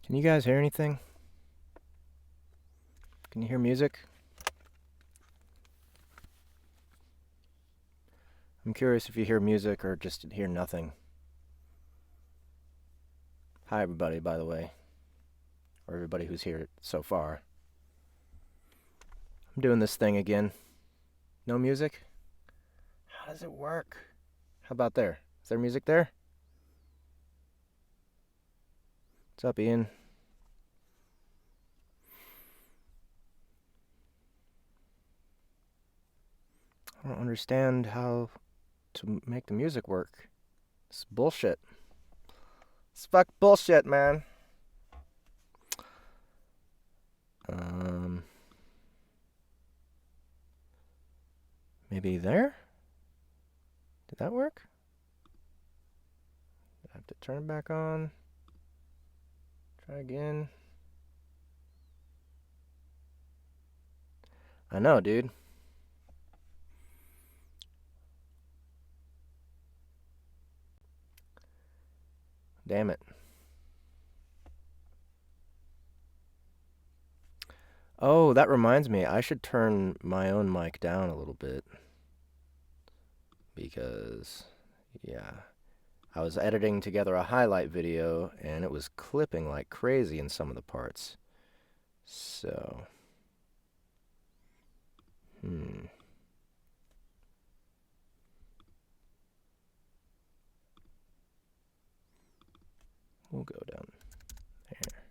Can you guys hear anything? Can you hear music? I'm curious if you hear music or just hear nothing. Hi, everybody, by the way, or everybody who's here so far. I'm doing this thing again. No music? How does it work? How about there? Is there music there? What's up, Ian? I don't understand how to make the music work. It's bullshit. It's fuck bullshit, man. Um, Maybe there? Did that work? I have to turn it back on. Try again. I know, dude. Damn it. Oh, that reminds me. I should turn my own mic down a little bit. Because, yeah. I was editing together a highlight video, and it was clipping like crazy in some of the parts. So, hmm. We'll go down there.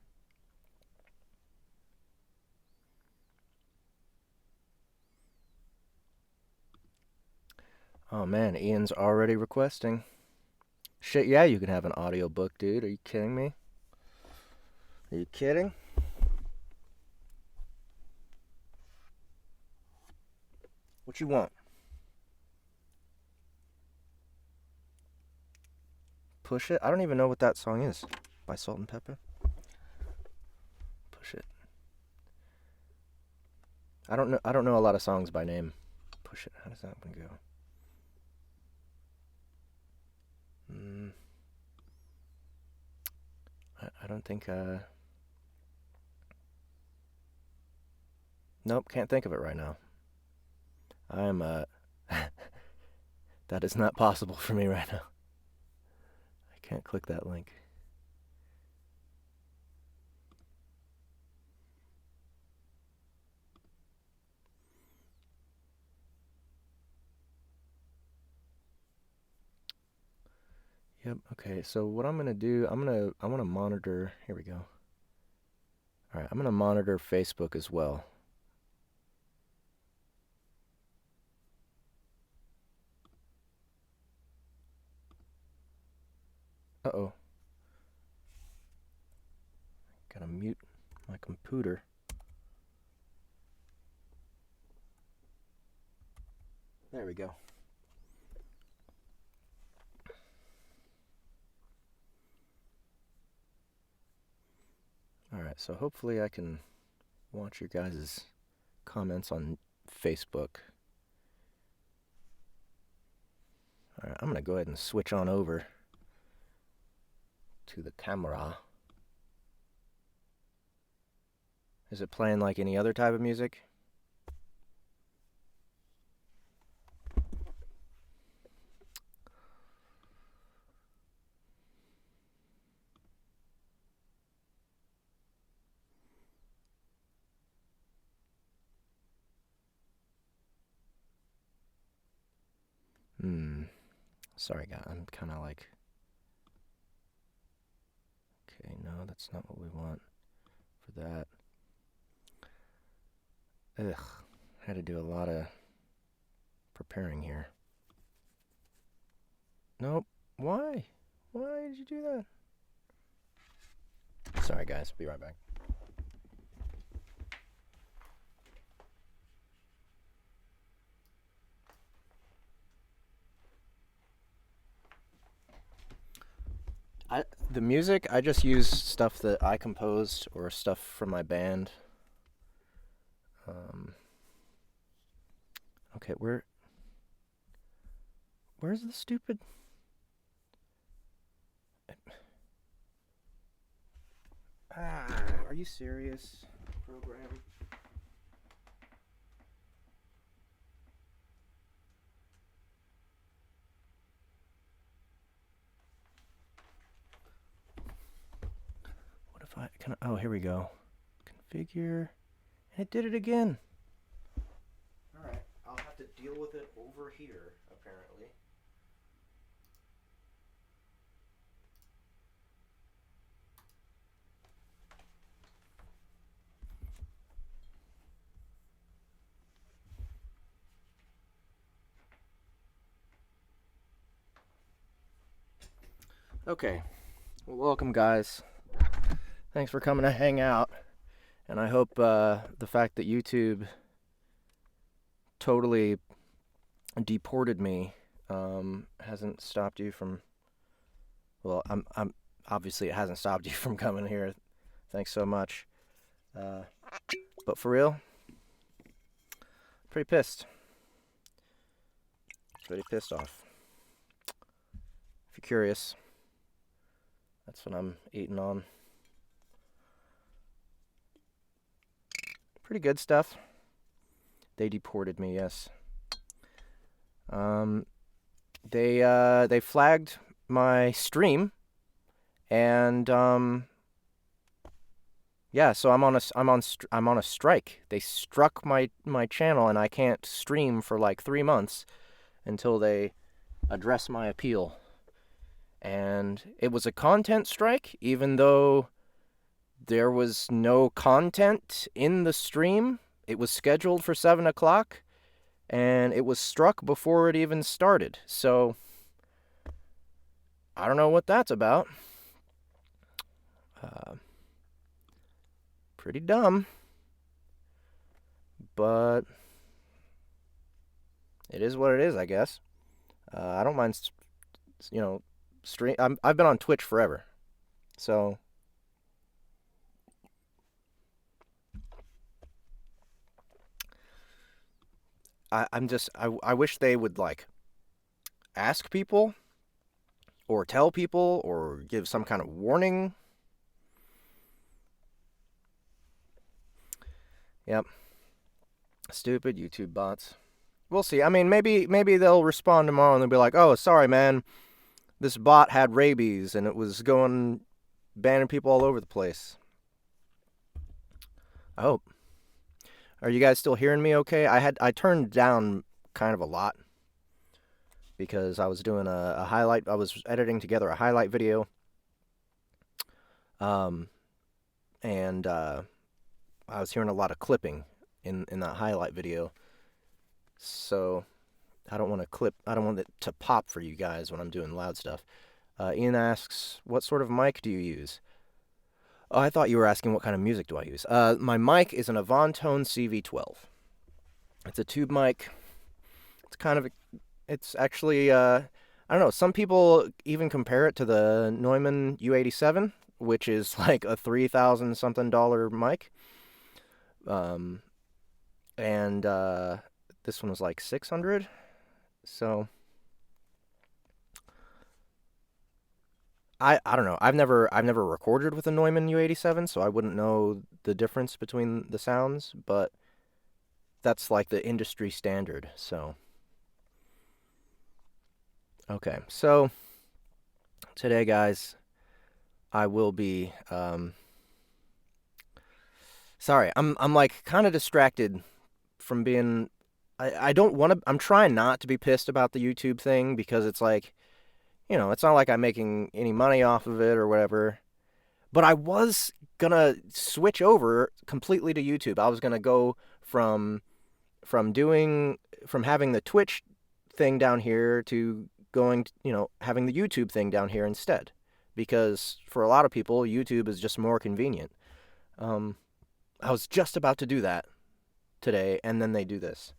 Oh man, Ian's already requesting. Shit, yeah, you can have an audiobook, dude. Are you kidding me? Are you kidding? What you want? Push It? I don't even know what that song is. By Salt and Pepper? Push It. I don't know a lot of songs by name. Push It. How does that one go? I don't think nope, can't think of it right now. I am that is not possible for me right now. I can't click that link. Yep, okay. So what I'm going to do, I want to monitor, here we go. All right, I'm going to monitor Facebook as well. Uh-oh. Gotta mute my computer. There we go. All right, so hopefully I can watch your guys' comments on Facebook. All right, I'm going to go ahead and switch on over to the camera. Is it playing like any other type of music? Sorry, guys. I'm kind of like... Okay, no, that's not what we want for that. Ugh. Had to do a lot of preparing here. Nope. Why? Why did you do that? Sorry, guys. Be right back. The music, I just use stuff that I composed or stuff from my band. Okay, where's the stupid... Are you serious, program? What if I can? Oh, here we go. Configure, and it did it again. All right, I'll have to deal with it over here, apparently. Okay, well, welcome, guys. Thanks for coming to hang out, and I hope the fact that YouTube totally deported me hasn't stopped you from. Well, I'm obviously it hasn't stopped you from coming here. Thanks so much. But for real, pretty pissed. Pretty pissed off. If you're curious, that's what I'm eating on. Pretty good stuff. They deported me, yes. They flagged my stream, and yeah, so I'm on a strike. They struck my channel, and I can't stream for like 3 months until they address my appeal. And it was a content strike, even though there was no content in the stream. It was scheduled for 7 o'clock, and it was struck before it even started. So I don't know what that's about. Pretty dumb, but it is what it is, I guess. I don't mind, stream. I've been on Twitch forever, so I wish they would like ask people or tell people or give some kind of warning. Yep. Stupid YouTube bots. We'll see. I mean, maybe they'll respond tomorrow and they'll be like, "Oh, sorry, man. This bot had rabies and it was going banning people all over the place." I hope. Are you guys still hearing me okay? I turned down kind of a lot because I was doing a highlight. I was editing together a highlight video. And I was hearing a lot of clipping in that highlight video. So I don't want it to pop for you guys when I'm doing loud stuff. Ian asks, what sort of mic do you use? Oh, I thought you were asking what kind of music do I use. My mic is an Avantone CV12. It's a tube mic. It's actually, I don't know, some people even compare it to the Neumann U87, which is like a $3,000 something mic. And this one was like 600. So I don't know. I've never recorded with a Neumann U87, so I wouldn't know the difference between the sounds, but that's like the industry standard. So okay. So today, guys, I will be sorry. I'm like kind of distracted from being I don't want to I'm trying not to be pissed about the YouTube thing because it's like, it's not like I'm making any money off of it or whatever. But I was gonna switch over completely to YouTube. I was gonna go from having the Twitch thing down here to going, having the YouTube thing down here instead. Because for a lot of people, YouTube is just more convenient. I was just about to do that today, and then they do this.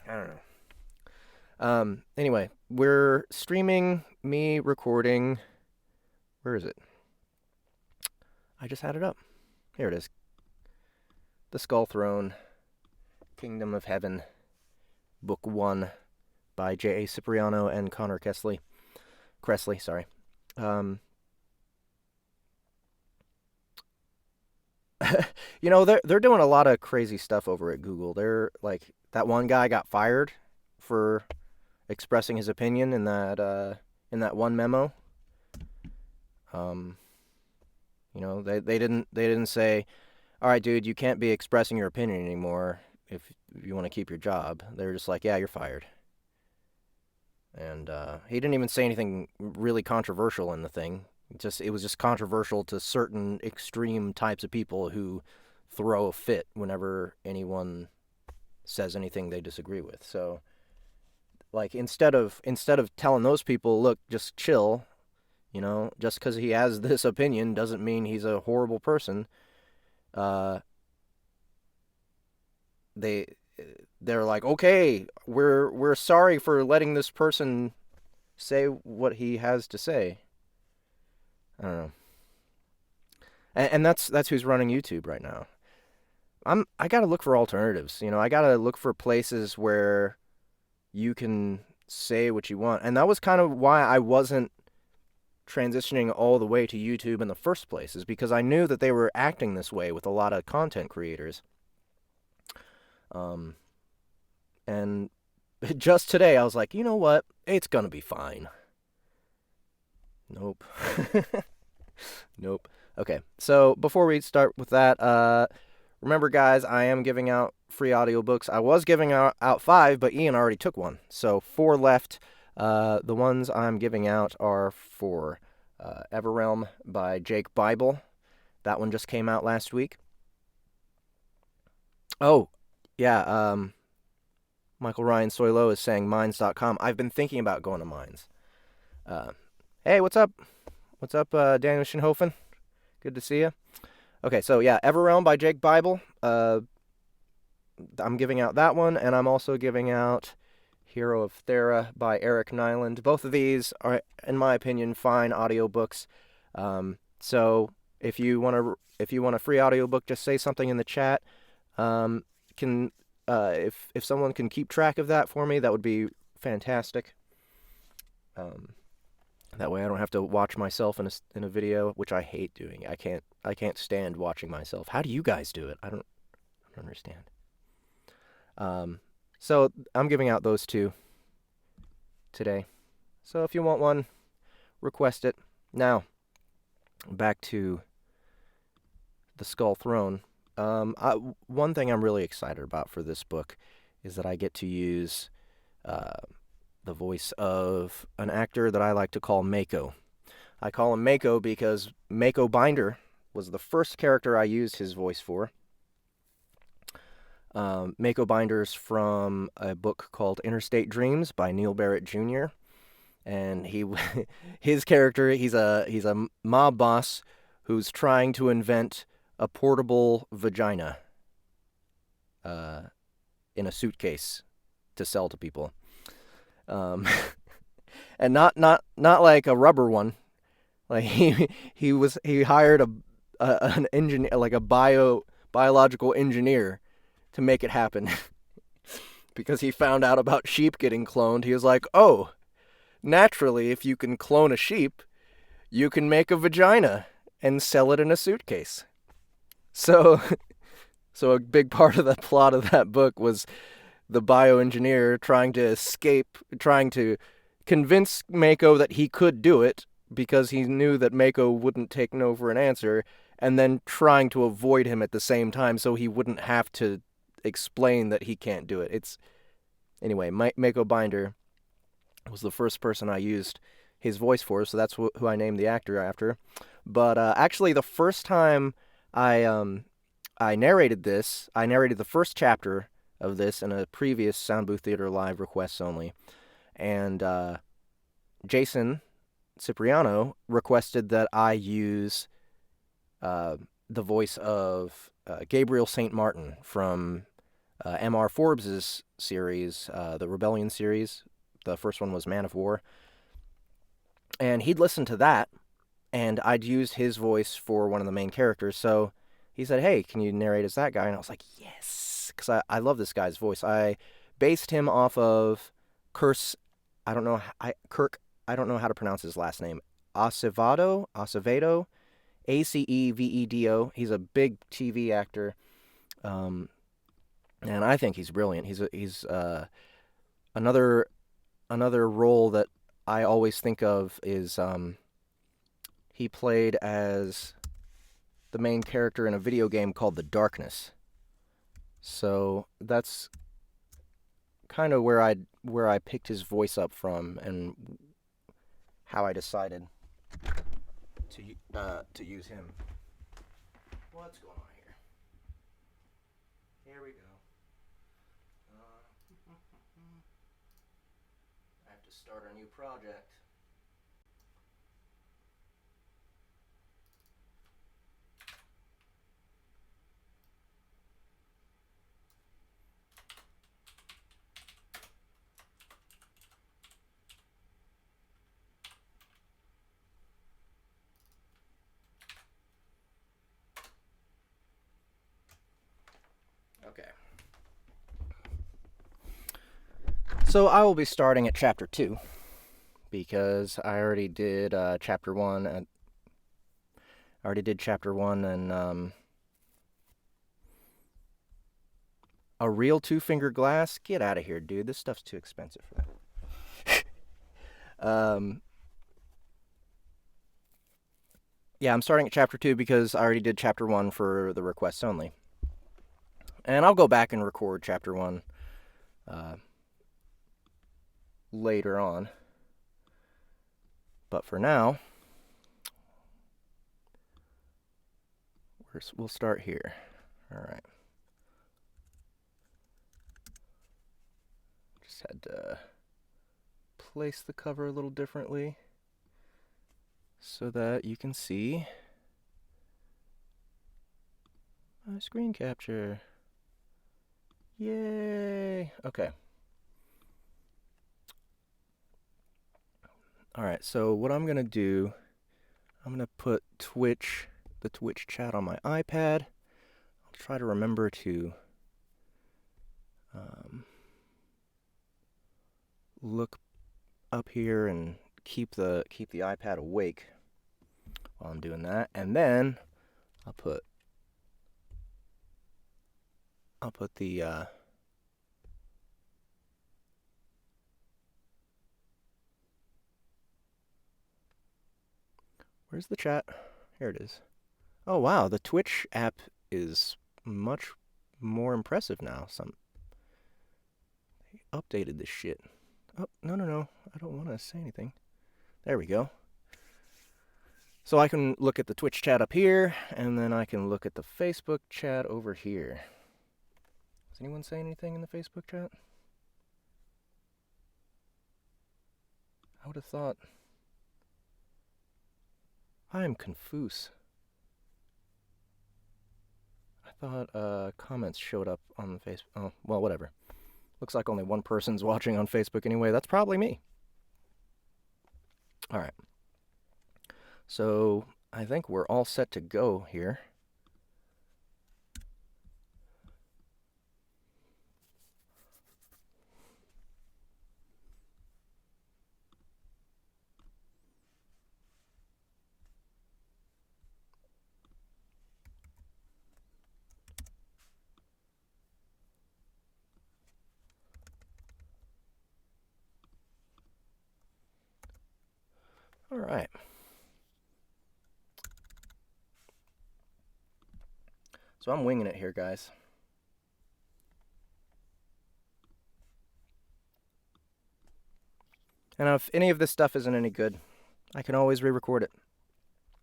I don't know. Anyway, we're streaming me recording. Where is it? I just had it up. Here it is. The Skull Throne, Kingdom of Heaven, Book 1 by J.A. Cipriano and Connor Kressley. Sorry. They're doing a lot of crazy stuff over at Google. They're like that one guy got fired for expressing his opinion in that one memo. Um, they didn't say, "All right, dude, you can't be expressing your opinion anymore if you want to keep your job." They're just like, "Yeah, you're fired." And he didn't even say anything really controversial in the thing. It was just controversial to certain extreme types of people who throw a fit whenever anyone says anything they disagree with. So, like, instead of telling those people, look, just chill, just because he has this opinion doesn't mean he's a horrible person. Uh, they they're like, okay, we're sorry for letting this person say what he has to say. I don't know. And that's who's running YouTube right now. I gotta look for alternatives. I gotta look for places where you can say what you want. And that was kind of why I wasn't transitioning all the way to YouTube in the first place, is because I knew that they were acting this way with a lot of content creators. And just today I was like, you know what? It's gonna be fine. Nope. Nope. Okay, so before we start with that, remember, guys, I am giving out free audiobooks. I was giving out 5, but Ian already took one. So 4 left. The ones I'm giving out are for Everrealm by Jake Bible. That one just came out last week. Oh, yeah, Michael Ryan Soilo is saying Minds.com. I've been thinking about going to Minds. Hey, what's up? What's up, Daniel Schinhofen? Good to see you. Okay, so yeah, Everrealm by Jake Bible. I'm giving out that one, and I'm also giving out Hero of Thera by Eric Nyland. Both of these are, in my opinion, fine audiobooks. So if you want a free audiobook, just say something in the chat. If someone can keep track of that for me, that would be fantastic. That way I don't have to watch myself in a video, which I hate doing. I can't stand watching myself. How do you guys do it? I don't understand. So I'm giving out those 2 today. So if you want one, request it. Now, back to the Skull Throne. One thing I'm really excited about for this book is that I get to use the voice of an actor that I like to call Mako. I call him Mako because Mako Binder was the first character I used his voice for. Mako Binder's from a book called Interstate Dreams by Neil Barrett Jr. And his character, he's a mob boss who's trying to invent a portable vagina in a suitcase to sell to people. And not like a rubber one. Like he hired an engineer, like a biological engineer, to make it happen. Because he found out about sheep getting cloned. He was like, oh, naturally, if you can clone a sheep, you can make a vagina and sell it in a suitcase. So a big part of the plot of that book was the bioengineer trying to convince Mako that he could do it because he knew that Mako wouldn't take no for an answer, and then trying to avoid him at the same time so he wouldn't have to explain that he can't do it. Anyway, Mako Binder was the first person I used his voice for, so that's who I named the actor after. But actually, the first time I narrated this, I narrated the first chapter of this in a previous Sound Booth Theater Live requests only. And Jason Cipriano requested that I use the voice of Gabriel St. Martin from M.R. Forbes' series, the Rebellion series. The first one was Man of War. And he'd listened to that, and I'd used his voice for one of the main characters. So he said, hey, can you narrate as that guy? And I was like, yes, because I love this guy's voice. I based him off of Kirk, I don't know how to pronounce his last name, Acevedo Acevedo. He's a big TV actor, and I think he's brilliant. He's another role that I always think of is he played as the main character in a video game called The Darkness. So that's kind of where I picked his voice up from and how I decided to use him. What's going on here? Here we go. I have to start a new project. Okay. So I will be starting at chapter 2 because I already did chapter 1 and a real 2-finger glass. Get out of here, dude. This stuff's too expensive for that. Yeah, I'm starting at chapter 2 because I already did chapter 1 for the requests only. And I'll go back and record chapter 1 later on. But for now, we'll start here. All right. Just had to place the cover a little differently so that you can see my screen capture. Yay! Okay. Alright, so what I'm going to do, I'm going to put the Twitch chat on my iPad. I'll try to remember to look up here and keep the iPad awake while I'm doing that. And then I'll put the where's the chat? Here it is. Oh wow, the Twitch app is much more impressive now. They updated this shit. Oh, no. I don't want to say anything. There we go. So I can look at the Twitch chat up here, and then I can look at the Facebook chat over here. Does anyone say anything in the Facebook chat? I would have thought... I am confused. I thought comments showed up on the Facebook. Oh, well, whatever. Looks like only one person's watching on Facebook anyway. That's probably me. All right. So I think we're all set to go here. All right. So I'm winging it here, guys. And if any of this stuff isn't any good, I can always re-record it.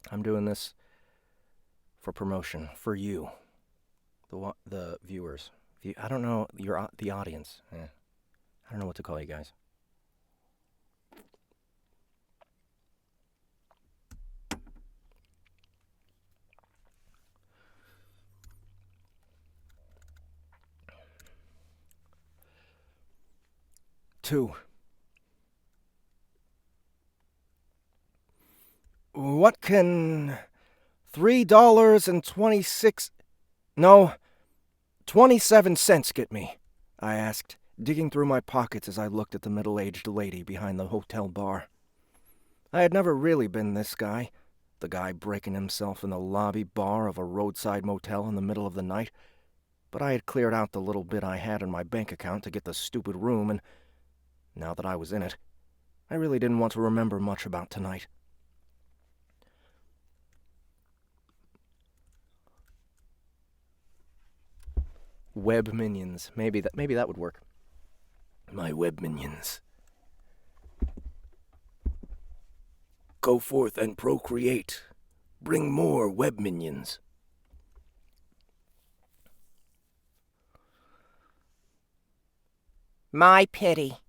I'm doing this for promotion, for you, the viewers. I don't know, the audience. I don't know what to call you guys. Two. What can $3.26... No, 27 cents get me? I asked, digging through my pockets as I looked at the middle-aged lady behind the hotel bar. I had never really been this guy, the guy breaking himself in the lobby bar of a roadside motel in the middle of the night, but I had cleared out the little bit I had in my bank account to get the stupid room, and now that I was in it, I really didn't want to remember much about tonight. Web minions. Maybe that would work. My web minions. Go forth and procreate. Bring more web minions. My pity,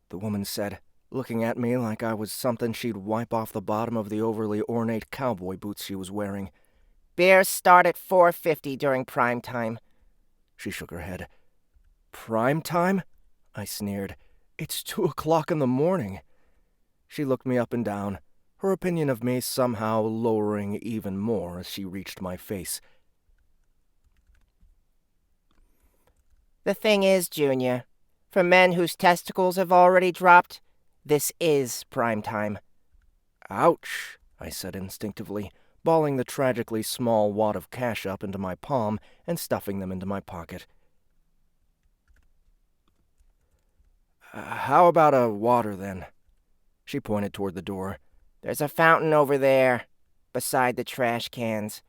the woman said, looking at me like I was something she'd wipe off the bottom of the overly ornate cowboy boots she was wearing. Beers start at $4.50 during prime time. She shook her head. Prime time? I sneered. It's 2 o'clock in the morning. She looked me up and down, her opinion of me somehow lowering even more as she reached my face. The thing is, Junior, for men whose testicles have already dropped, this is prime time. Ouch, I said instinctively, balling the tragically small wad of cash up into my palm and stuffing them into my pocket. How about a water, then? She pointed toward the door. There's a fountain over there, beside the trash cans.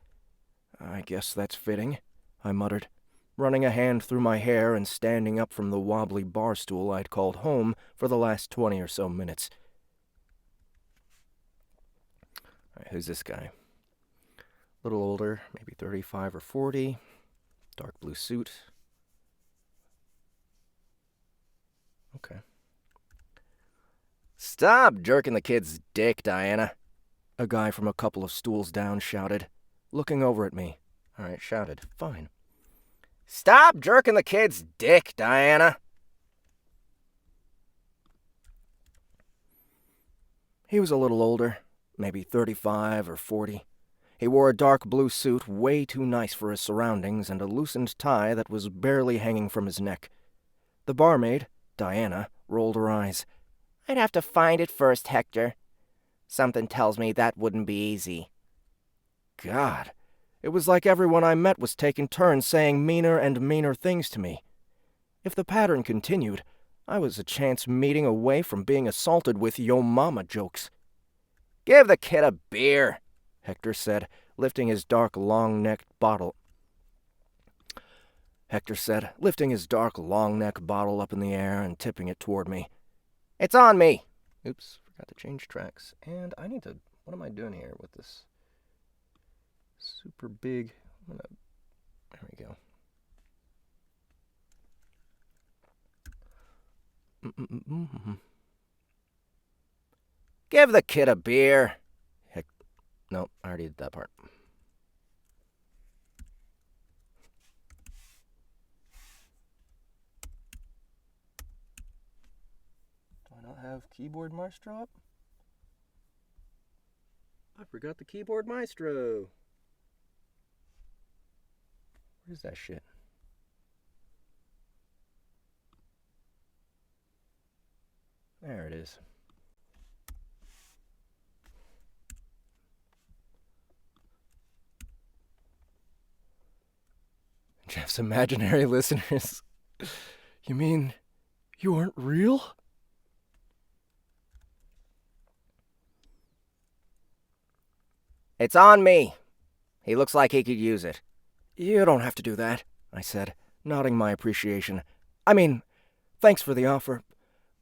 I guess that's fitting, I muttered, running a hand through my hair and standing up from the wobbly bar stool I'd called home for the last 20 or so minutes. All right, who's this guy? A little older, maybe 35 or 40, dark blue suit. Okay. Stop jerking the kid's dick, Diana, a guy from a couple of stools down shouted, looking over at me. All right, shouted. Fine. Stop jerking the kid's dick, Diana. He was a little older, maybe 35 or 40. He wore a dark blue suit way too nice for his surroundings and a loosened tie that was barely hanging from his neck. The barmaid, Diana, rolled her eyes. I'd have to find it first, Hector. Something tells me that wouldn't be easy. God, it was like everyone I met was taking turns saying meaner and meaner things to me. If the pattern continued, I was a chance meeting away from being assaulted with yo mama jokes. Give the kid a beer, Hector said, lifting his dark long-necked bottle up in the air and tipping it toward me. It's on me. Oops, forgot to change tracks. And I need to... What am I doing here with this super big... There we go. Give the kid a beer. No, I already did that part. Have Keyboard Maestro up? I forgot the Keyboard Maestro. Where's that shit? There it is. Jeff's imaginary listeners. You mean you aren't real? It's on me. He looks like he could use it. You don't have to do that, I said, nodding my appreciation. I mean, thanks for the offer,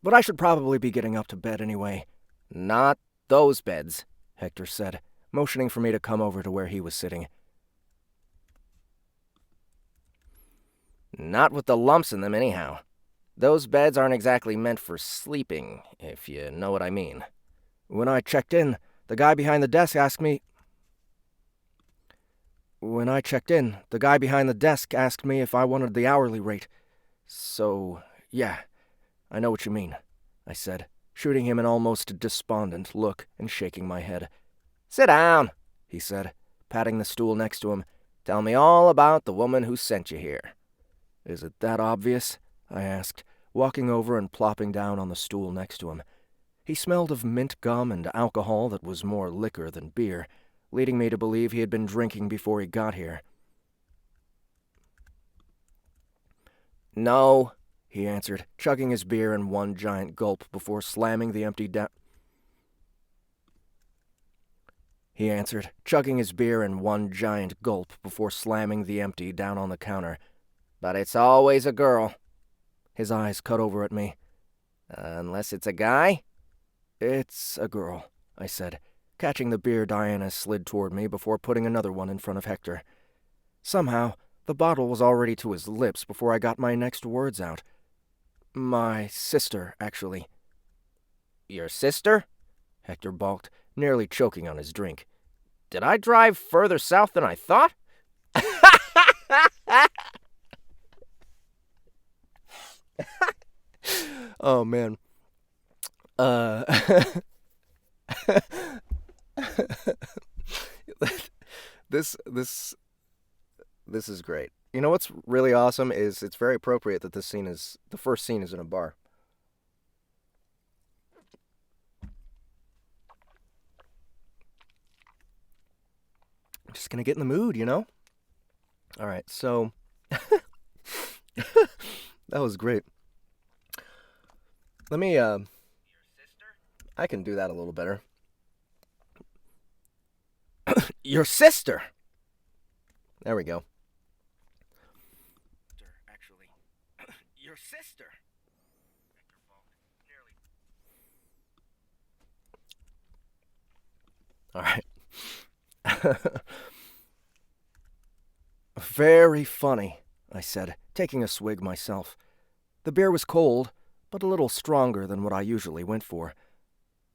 but I should probably be getting up to bed anyway. Not those beds, Hector said, motioning for me to come over to where he was sitting. Not with the lumps in them, anyhow. Those beds aren't exactly meant for sleeping, if you know what I mean. When I checked in, the guy behind the desk asked me if I wanted the hourly rate. So, yeah, I know what you mean, I said, shooting him an almost despondent look and shaking my head. Sit down, he said, patting the stool next to him. Tell me all about the woman who sent you here. Is it that obvious? I asked, walking over and plopping down on the stool next to him. He smelled of mint gum and alcohol that was more liquor than beer, leading me to believe he had been drinking before he got here. "No," he answered, chugging his beer in one giant gulp before slamming the empty down. He answered, chugging his beer in one giant gulp before slamming the empty down on the counter. "But it's always a girl." His eyes cut over at me. "Unless it's a guy?" "It's a girl," I said, catching the beer Diana slid toward me before putting another one in front of Hector. Somehow, the bottle was already to his lips before I got my next words out. "My sister, actually." "Your sister?" Hector balked, nearly choking on his drink. "Did I drive further south than I thought?" Oh, man. This is great. You know what's really awesome is it's very appropriate that the first scene is in a bar. I'm just gonna get in the mood, you know? Alright, so that was great. Let me Your sister? I can do that a little better. Your sister! There we go. Actually, your sister! Alright. "Very funny," I said, taking a swig myself. The beer was cold, but a little stronger than what I usually went for.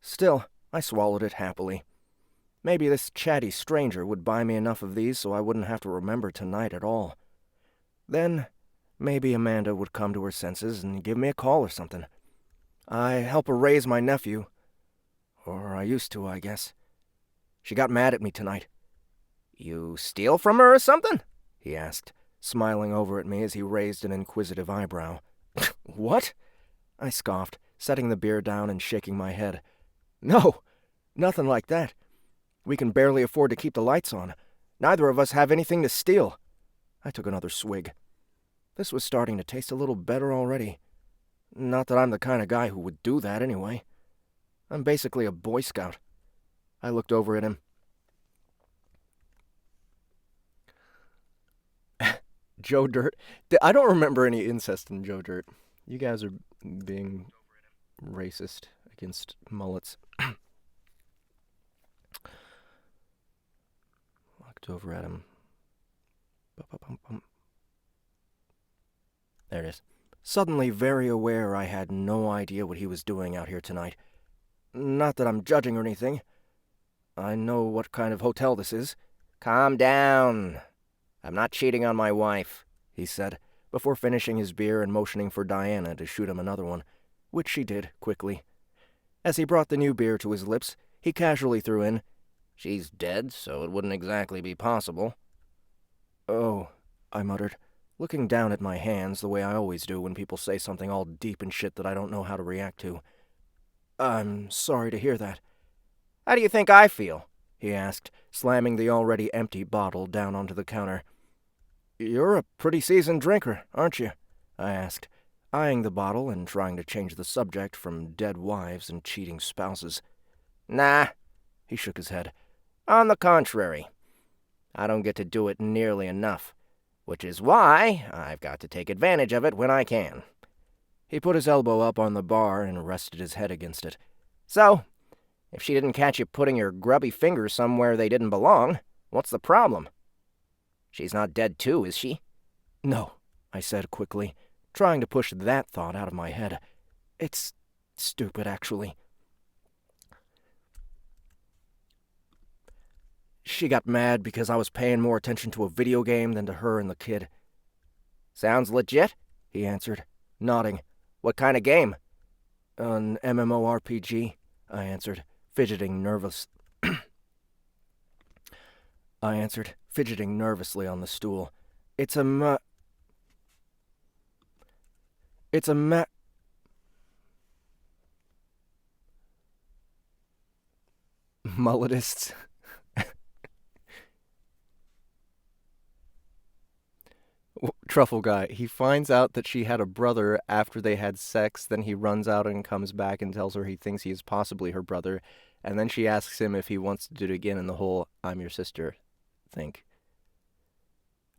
Still, I swallowed it happily. Maybe this chatty stranger would buy me enough of these so I wouldn't have to remember tonight at all. Then, maybe Amanda would come to her senses and give me a call or something. I help her raise my nephew. Or I used to, I guess. She got mad at me tonight. "You steal from her or something?" he asked, smiling over at me as he raised an inquisitive eyebrow. "What?" I scoffed, setting the beer down and shaking my head. "No, nothing like that. We can barely afford to keep the lights on. Neither of us have anything to steal." I took another swig. This was starting to taste a little better already. Not that I'm the kind of guy who would do that anyway. I'm basically a Boy Scout. I looked over at him. Joe Dirt. I don't remember any incest in Joe Dirt. You guys are being racist against mullets. Looked over at him. There it is. Suddenly very aware I had no idea what he was doing out here tonight. Not that I'm judging or anything. I know what kind of hotel this is. "Calm down. I'm not cheating on my wife," he said, before finishing his beer and motioning for Diana to shoot him another one, which she did quickly. As he brought the new beer to his lips, he casually threw in, "She's dead, so it wouldn't exactly be possible." "Oh," I muttered, looking down at my hands the way I always do when people say something all deep and shit that I don't know how to react to. "I'm sorry to hear that." "How do you think I feel?" he asked, slamming the already empty bottle down onto the counter. "You're a pretty seasoned drinker, aren't you?" I asked, eyeing the bottle and trying to change the subject from dead wives and cheating spouses. "Nah," he shook his head. "On the contrary. I don't get to do it nearly enough, which is why I've got to take advantage of it when I can." He put his elbow up on the bar and rested his head against it. "So, if she didn't catch you putting your grubby fingers somewhere they didn't belong, what's the problem? She's not dead too, is she?" "No," I said quickly, trying to push that thought out of my head. "It's stupid, actually." "She got mad because I was paying more attention to a video game than to her and the kid." "Sounds legit," he answered, nodding. "What kind of game?" "An MMORPG," I answered, fidgeting nervously on the stool. It's a Mulletists. Truffle guy. He finds out that she had a brother after they had sex. Then he runs out and comes back and tells her he thinks he is possibly her brother. And then she asks him if he wants to do it again in the whole "I'm your sister" think.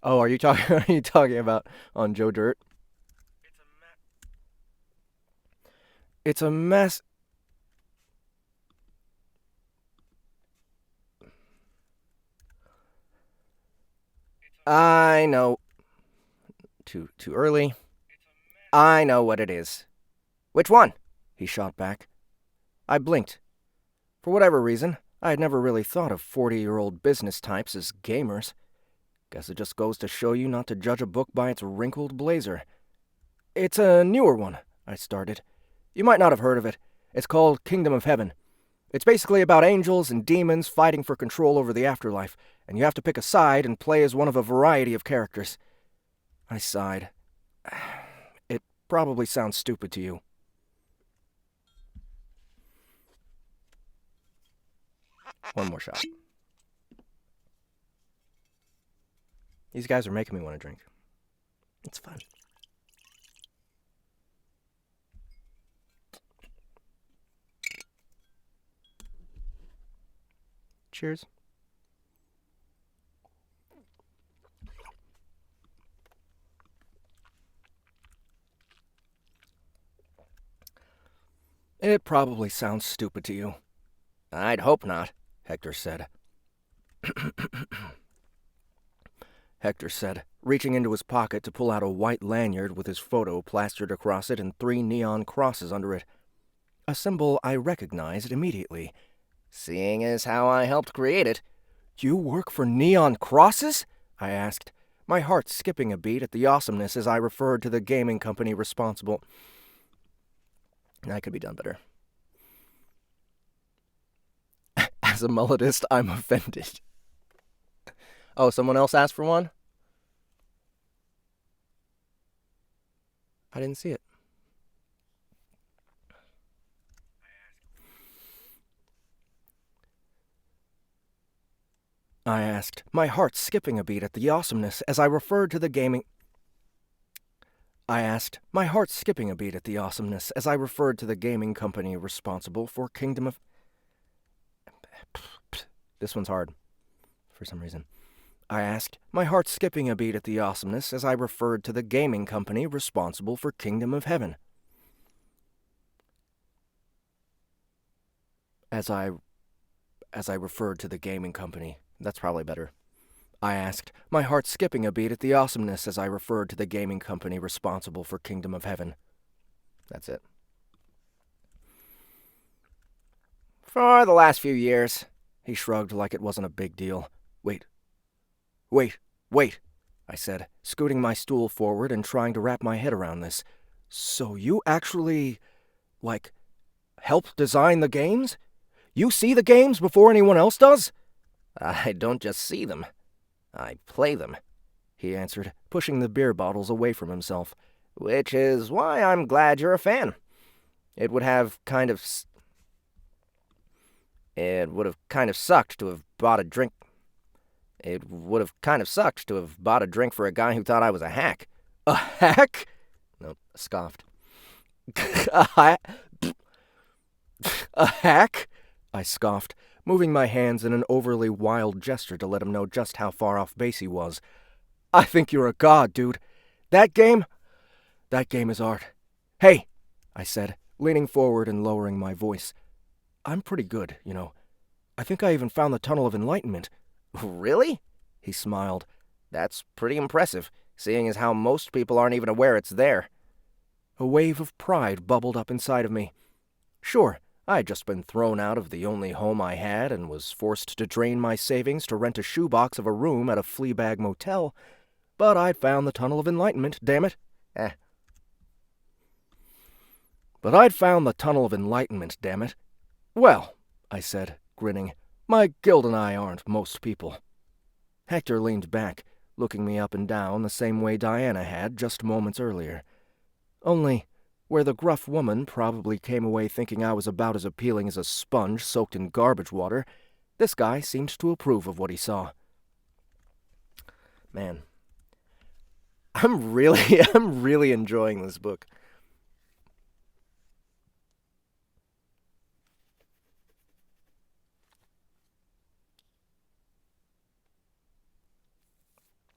Oh, are you talking? Are you talking about on Joe Dirt? It's a mess. I know. Too early. I know what it is. Which one? He shot back. I blinked. For whatever reason, I had never really thought of 40-year-old business types as gamers. Guess it just goes to show you not to judge a book by its wrinkled blazer. It's a newer one, I started. You might not have heard of it. It's called Kingdom of Heaven. It's basically about angels and demons fighting for control over the afterlife, and you have to pick a side and play as one of a variety of characters. I sighed. It probably sounds stupid to you. One more shot. These guys are making me want to drink. It's fun. Cheers. It probably sounds stupid to you. I'd hope not, Hector said. Hector said, reaching into his pocket to pull out a white lanyard with his photo plastered across it and 3 neon crosses under it. A symbol I recognized immediately. Seeing as how I helped create it. You work for Neon Crosses? I asked, my heart skipping a beat at the awesomeness as I referred to the gaming company responsible. I could be done better. As a mulletist, I'm offended. Oh, someone else asked for one? I didn't see it. I asked, my heart skipping a beat at the awesomeness as I referred to the gaming... company responsible for Kingdom of... This one's hard, for some reason. I asked, my heart skipping a beat at the awesomeness as I referred to the gaming company responsible for Kingdom of Heaven. As I referred to the gaming company. That's probably better. I asked, my heart skipping a beat at the awesomeness as I referred to the gaming company responsible for Kingdom of Heaven. That's it. For the last few years, he shrugged like it wasn't a big deal. Wait, I said, scooting my stool forward and trying to wrap my head around this. So you actually, help design the games? You see the games before anyone else does? I don't just see them. I play them, he answered, pushing the beer bottles away from himself. Which is why I'm glad you're a fan. It would have kind of sucked to have bought a drink. It would have kind of sucked to have bought a drink for a guy who thought I was a hack. A hack? Nope, scoffed. A hack? I scoffed, moving my hands in an overly wild gesture to let him know just how far off base he was. I think you're a god, dude. That game is art. Hey, I said, leaning forward and lowering my voice. I'm pretty good, you know. I think I even found the Tunnel of Enlightenment. Really? He smiled. That's pretty impressive, seeing as how most people aren't even aware it's there. A wave of pride bubbled up inside of me. Sure, I had just been thrown out of the only home I had and was forced to drain my savings to rent a shoebox of a room at a Fleabag motel, but I'd found the Tunnel of Enlightenment, damn it. But I'd found the Tunnel of Enlightenment, damn it. Well, I said, grinning, my guild and I aren't most people. Hector leaned back, looking me up and down the same way Diana had just moments earlier. Only, where the gruff woman probably came away thinking I was about as appealing as a sponge soaked in garbage water, this guy seemed to approve of what he saw. Man, I'm really enjoying this book.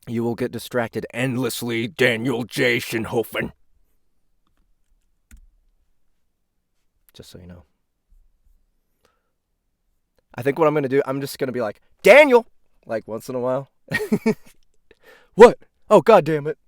You will get distracted endlessly, Daniel J. Shinhofen. Just so you know. I think what I'm going to do, I'm just going to be like, Daniel! Like, once in a while. What? Oh, God damn it.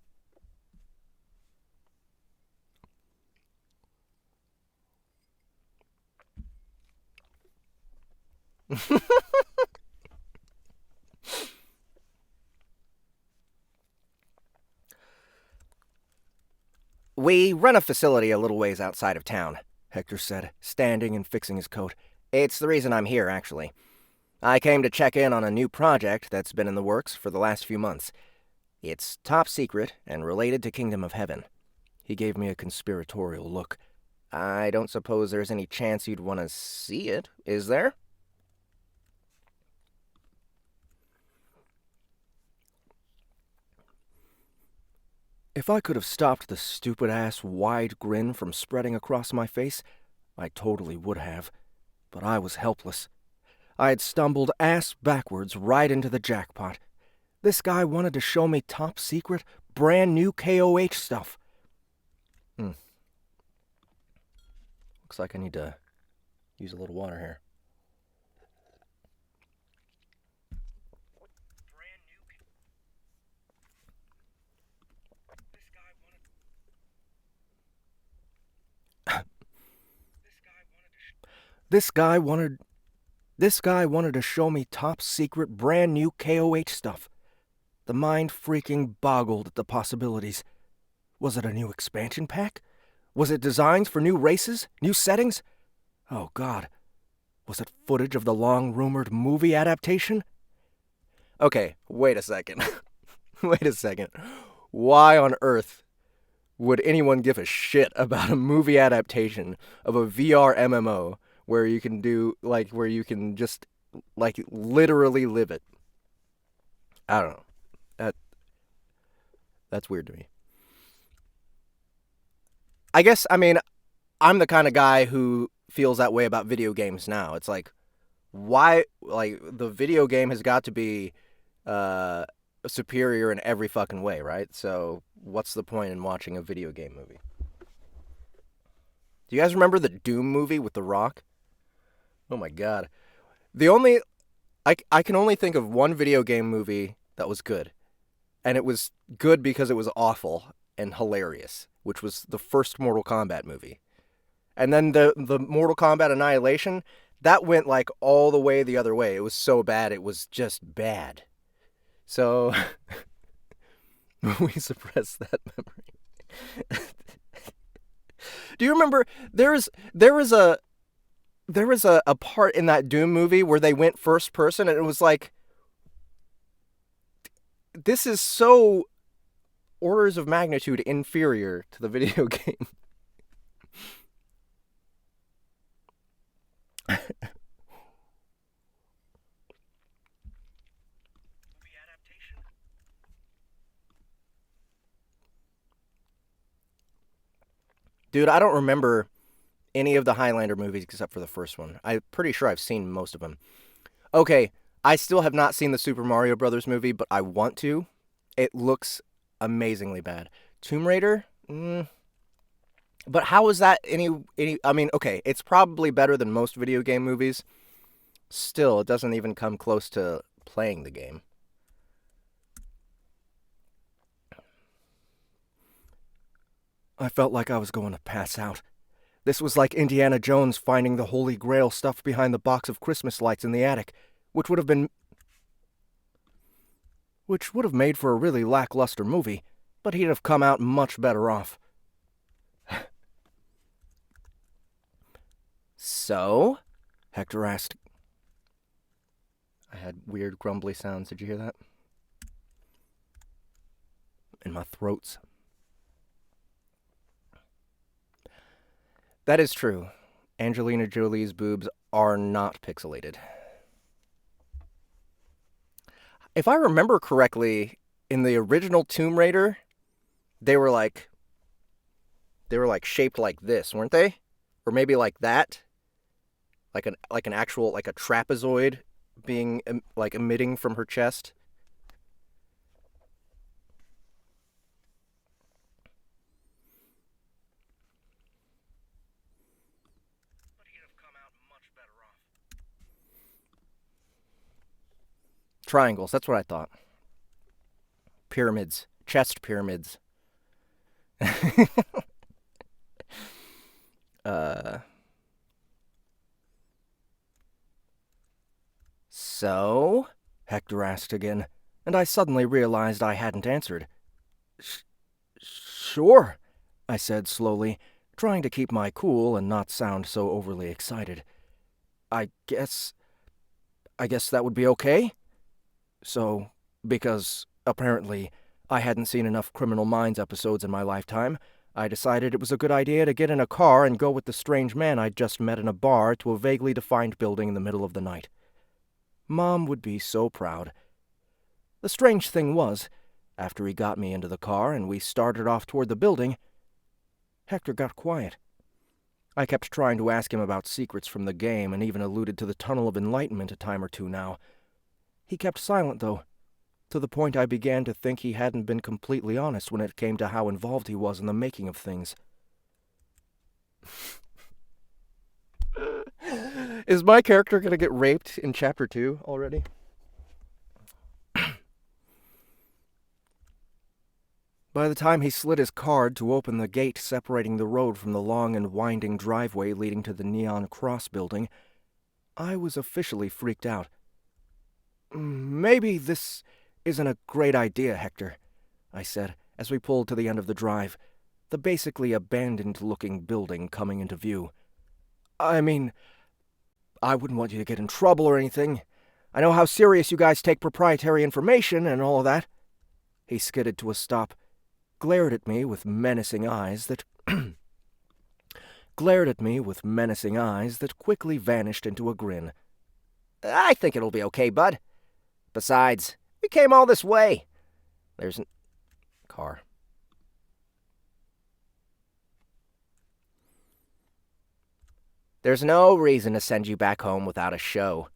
We run a facility a little ways outside of town, Hector said, standing and fixing his coat. It's the reason I'm here, actually. I came to check in on a new project that's been in the works for the last few months. It's top secret and related to Kingdom of Heaven. He gave me a conspiratorial look. I don't suppose there's any chance you'd want to see it, is there? If I could have stopped the stupid-ass wide grin from spreading across my face, I totally would have. But I was helpless. I had stumbled ass backwards right into the jackpot. This guy wanted to show me top secret, brand new KOH stuff. Looks like I need to use a little water here. This guy wanted to show me top secret, brand new KOH stuff. The mind freaking boggled at the possibilities. Was it a new expansion pack? Was it designs for new races, new settings? Oh, God. Was it footage of the long-rumored movie adaptation? Okay, wait a second. Wait a second. Why on earth would anyone give a shit about a movie adaptation of a VR MMO where you can where you can just, literally live it? I don't know. That's weird to me. I guess, I'm the kind of guy who feels that way about video games now. It's like, why, the video game has got to be superior in every fucking way, right? So, what's the point in watching a video game movie? Do you guys remember the Doom movie with The Rock? Oh my God. I can only think of one video game movie that was good. And it was good because it was awful and hilarious, which was the first Mortal Kombat movie. And then the Mortal Kombat Annihilation, that went all the way the other way. It was so bad, it was just bad. So we suppress that memory. Do you remember there was a part in that Doom movie where they went first person and it was like, this is so orders of magnitude inferior to the video game. Dude, I don't remember any of the Highlander movies except for the first one. I'm pretty sure I've seen most of them. Okay, I still have not seen the Super Mario Brothers movie, but I want to. It looks amazingly bad. Tomb Raider? But how is that any... okay, it's probably better than most video game movies. Still, it doesn't even come close to playing the game. I felt like I was going to pass out. This was like Indiana Jones finding the Holy Grail stuffed behind the box of Christmas lights in the attic, which would have made for a really lackluster movie, but he'd have come out much better off. So? Hector asked. I had weird grumbly sounds. Did you hear that? In my throats. That is true. Angelina Jolie's boobs are not pixelated. If I remember correctly, in the original Tomb Raider, They were like shaped like this, weren't they? Or maybe like that, like an actual like a trapezoid being like emitting from her chest. But he'd have come out much better off. Triangles, that's what I thought. Pyramids, chest pyramids. uh So? Hector asked again, and I suddenly realized I hadn't answered. Sure, I said slowly, trying to keep my cool and not sound so overly excited. I guess that would be okay? So, because, apparently, I hadn't seen enough Criminal Minds episodes in my lifetime, I decided it was a good idea to get in a car and go with the strange man I'd just met in a bar to a vaguely defined building in the middle of the night. Mom would be so proud. The strange thing was, after he got me into the car and we started off toward the building, Hector got quiet. I kept trying to ask him about secrets from the game and even alluded to the Tunnel of Enlightenment a time or two now. He kept silent, though, to the point I began to think he hadn't been completely honest when it came to how involved he was in the making of things. Is my character going to get raped in Chapter 2 already? By the time he slid his card to open the gate separating the road from the long and winding driveway leading to the Neon Cross building, I was officially freaked out. Maybe this isn't a great idea, Hector, I said, as we pulled to the end of the drive, the basically abandoned-looking building coming into view. I mean, I wouldn't want you to get in trouble or anything. I know how serious you guys take proprietary information and all of that. He skidded to a stop, glared at me with menacing eyes that quickly vanished into a grin. I think it'll be okay, bud. Besides, we came all this way. There's an car. There's no reason to send you back home without a show.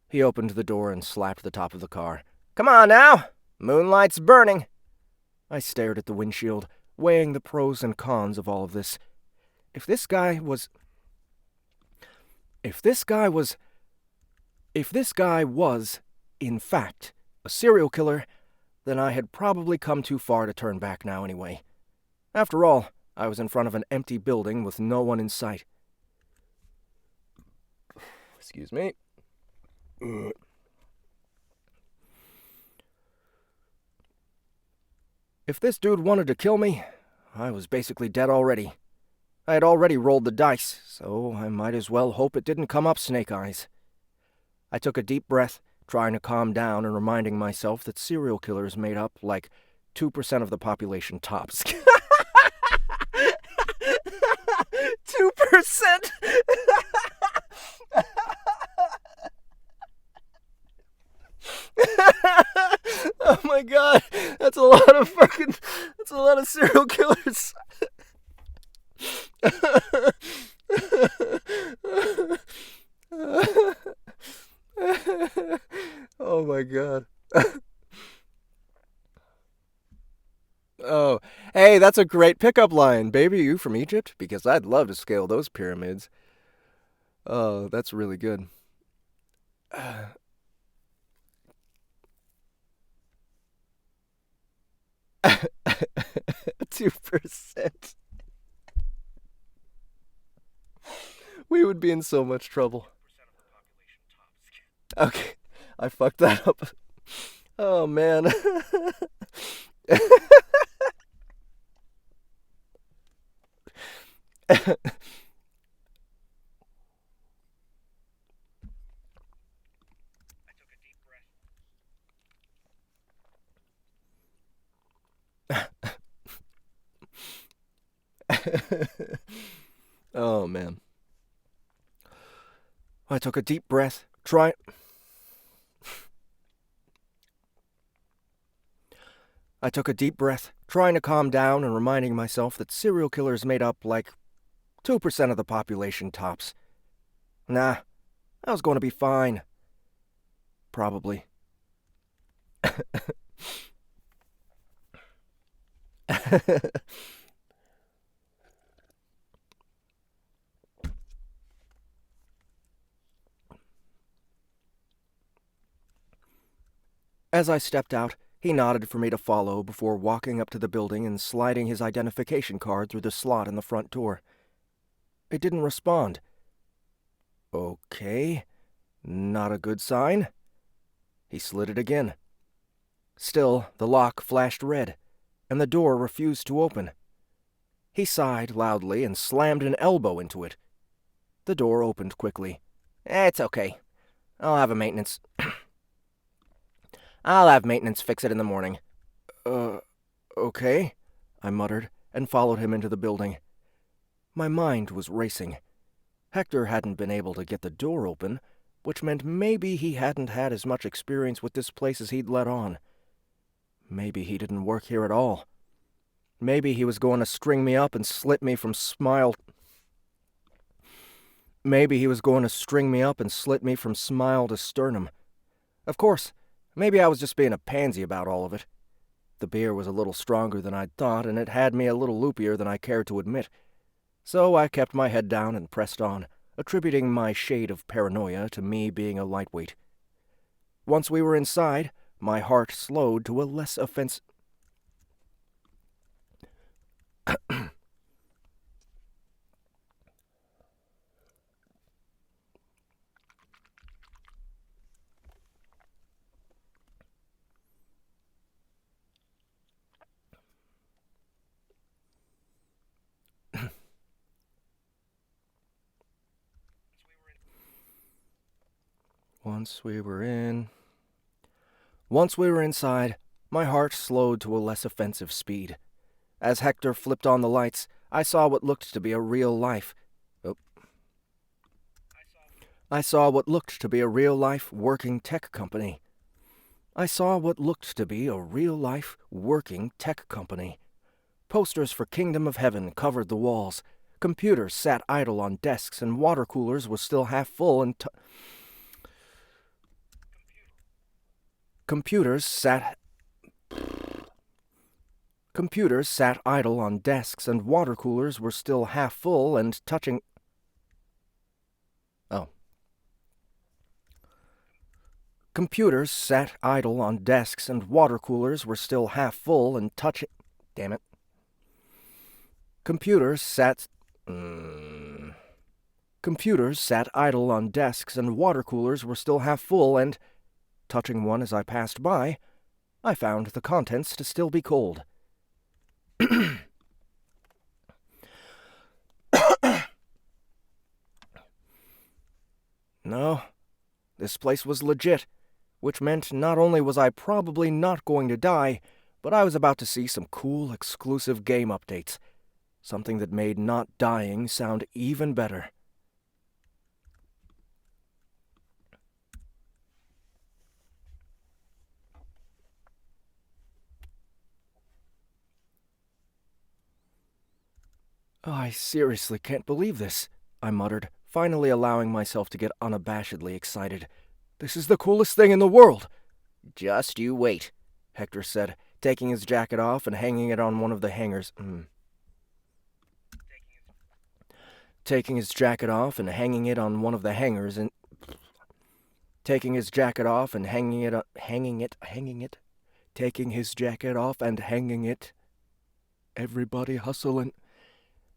He opened the door and slapped the top of the car. Come on now! Moonlight's burning. I stared at the windshield, weighing the pros and cons of all of this. If this guy was, in fact, a serial killer, then I had probably come too far to turn back now anyway. After all, I was in front of an empty building with no one in sight. Excuse me. If this dude wanted to kill me, I was basically dead already. I had already rolled the dice, so I might as well hope it didn't come up snake eyes. I took a deep breath, trying to calm down and reminding myself that serial killers made up like 2% of the population tops. 2%? Oh my god, that's a lot of serial killers. Oh my god. Oh, hey, that's a great pickup line. Baby, you from Egypt? Because I'd love to scale those pyramids. Oh, that's really good. 2%. We would be in so much trouble. Okay, I fucked that up. Oh, man. Oh, man. I took a deep breath, trying trying to calm down and reminding myself that serial killers made up like 2% of the population tops. Nah, I was going to be fine. Probably. As I stepped out, he nodded for me to follow before walking up to the building and sliding his identification card through the slot in the front door. It didn't respond. Okay, not a good sign. He slid it again. Still, the lock flashed red, and the door refused to open. He sighed loudly and slammed an elbow into it. The door opened quickly. It's okay. I'll have maintenance fix it in the morning. Okay, I muttered, and followed him into the building. My mind was racing. Hector hadn't been able to get the door open, which meant maybe he hadn't had as much experience with this place as he'd let on. Maybe he didn't work here at all. Maybe he was going to string me up and slit me from smile to sternum. Of course, maybe I was just being a pansy about all of it. The beer was a little stronger than I'd thought, and it had me a little loopier than I cared to admit. So I kept my head down and pressed on, attributing my shade of paranoia to me being a lightweight. Once we were inside, my heart slowed to a less offensive... Once we were inside, my heart slowed to a less offensive speed. As Hector flipped on the lights, I saw what looked to be a real life working tech company. Posters for Kingdom of Heaven covered the walls. Computers sat idle on desks, and water coolers were still half full and Computers sat idle on desks, and water coolers were still half full and touching... Computers sat idle on desks, and water coolers were still half full and touching... Damn it. Computers sat idle on desks, and water coolers were still half full, and, touching one as I passed by, I found the contents to still be cold. No, this place was legit, which meant not only was I probably not going to die, but I was about to see some cool, exclusive game updates. Something that made not dying sound even better. I seriously can't believe this, I muttered, finally allowing myself to get unabashedly excited. This is the coolest thing in the world! Just you wait, Hector said, taking his jacket off and hanging it on one of the hangers. Taking his jacket off and hanging it on one of the hangers and... Taking his jacket off and hanging it... Taking his jacket off and hanging it... Everybody hustling...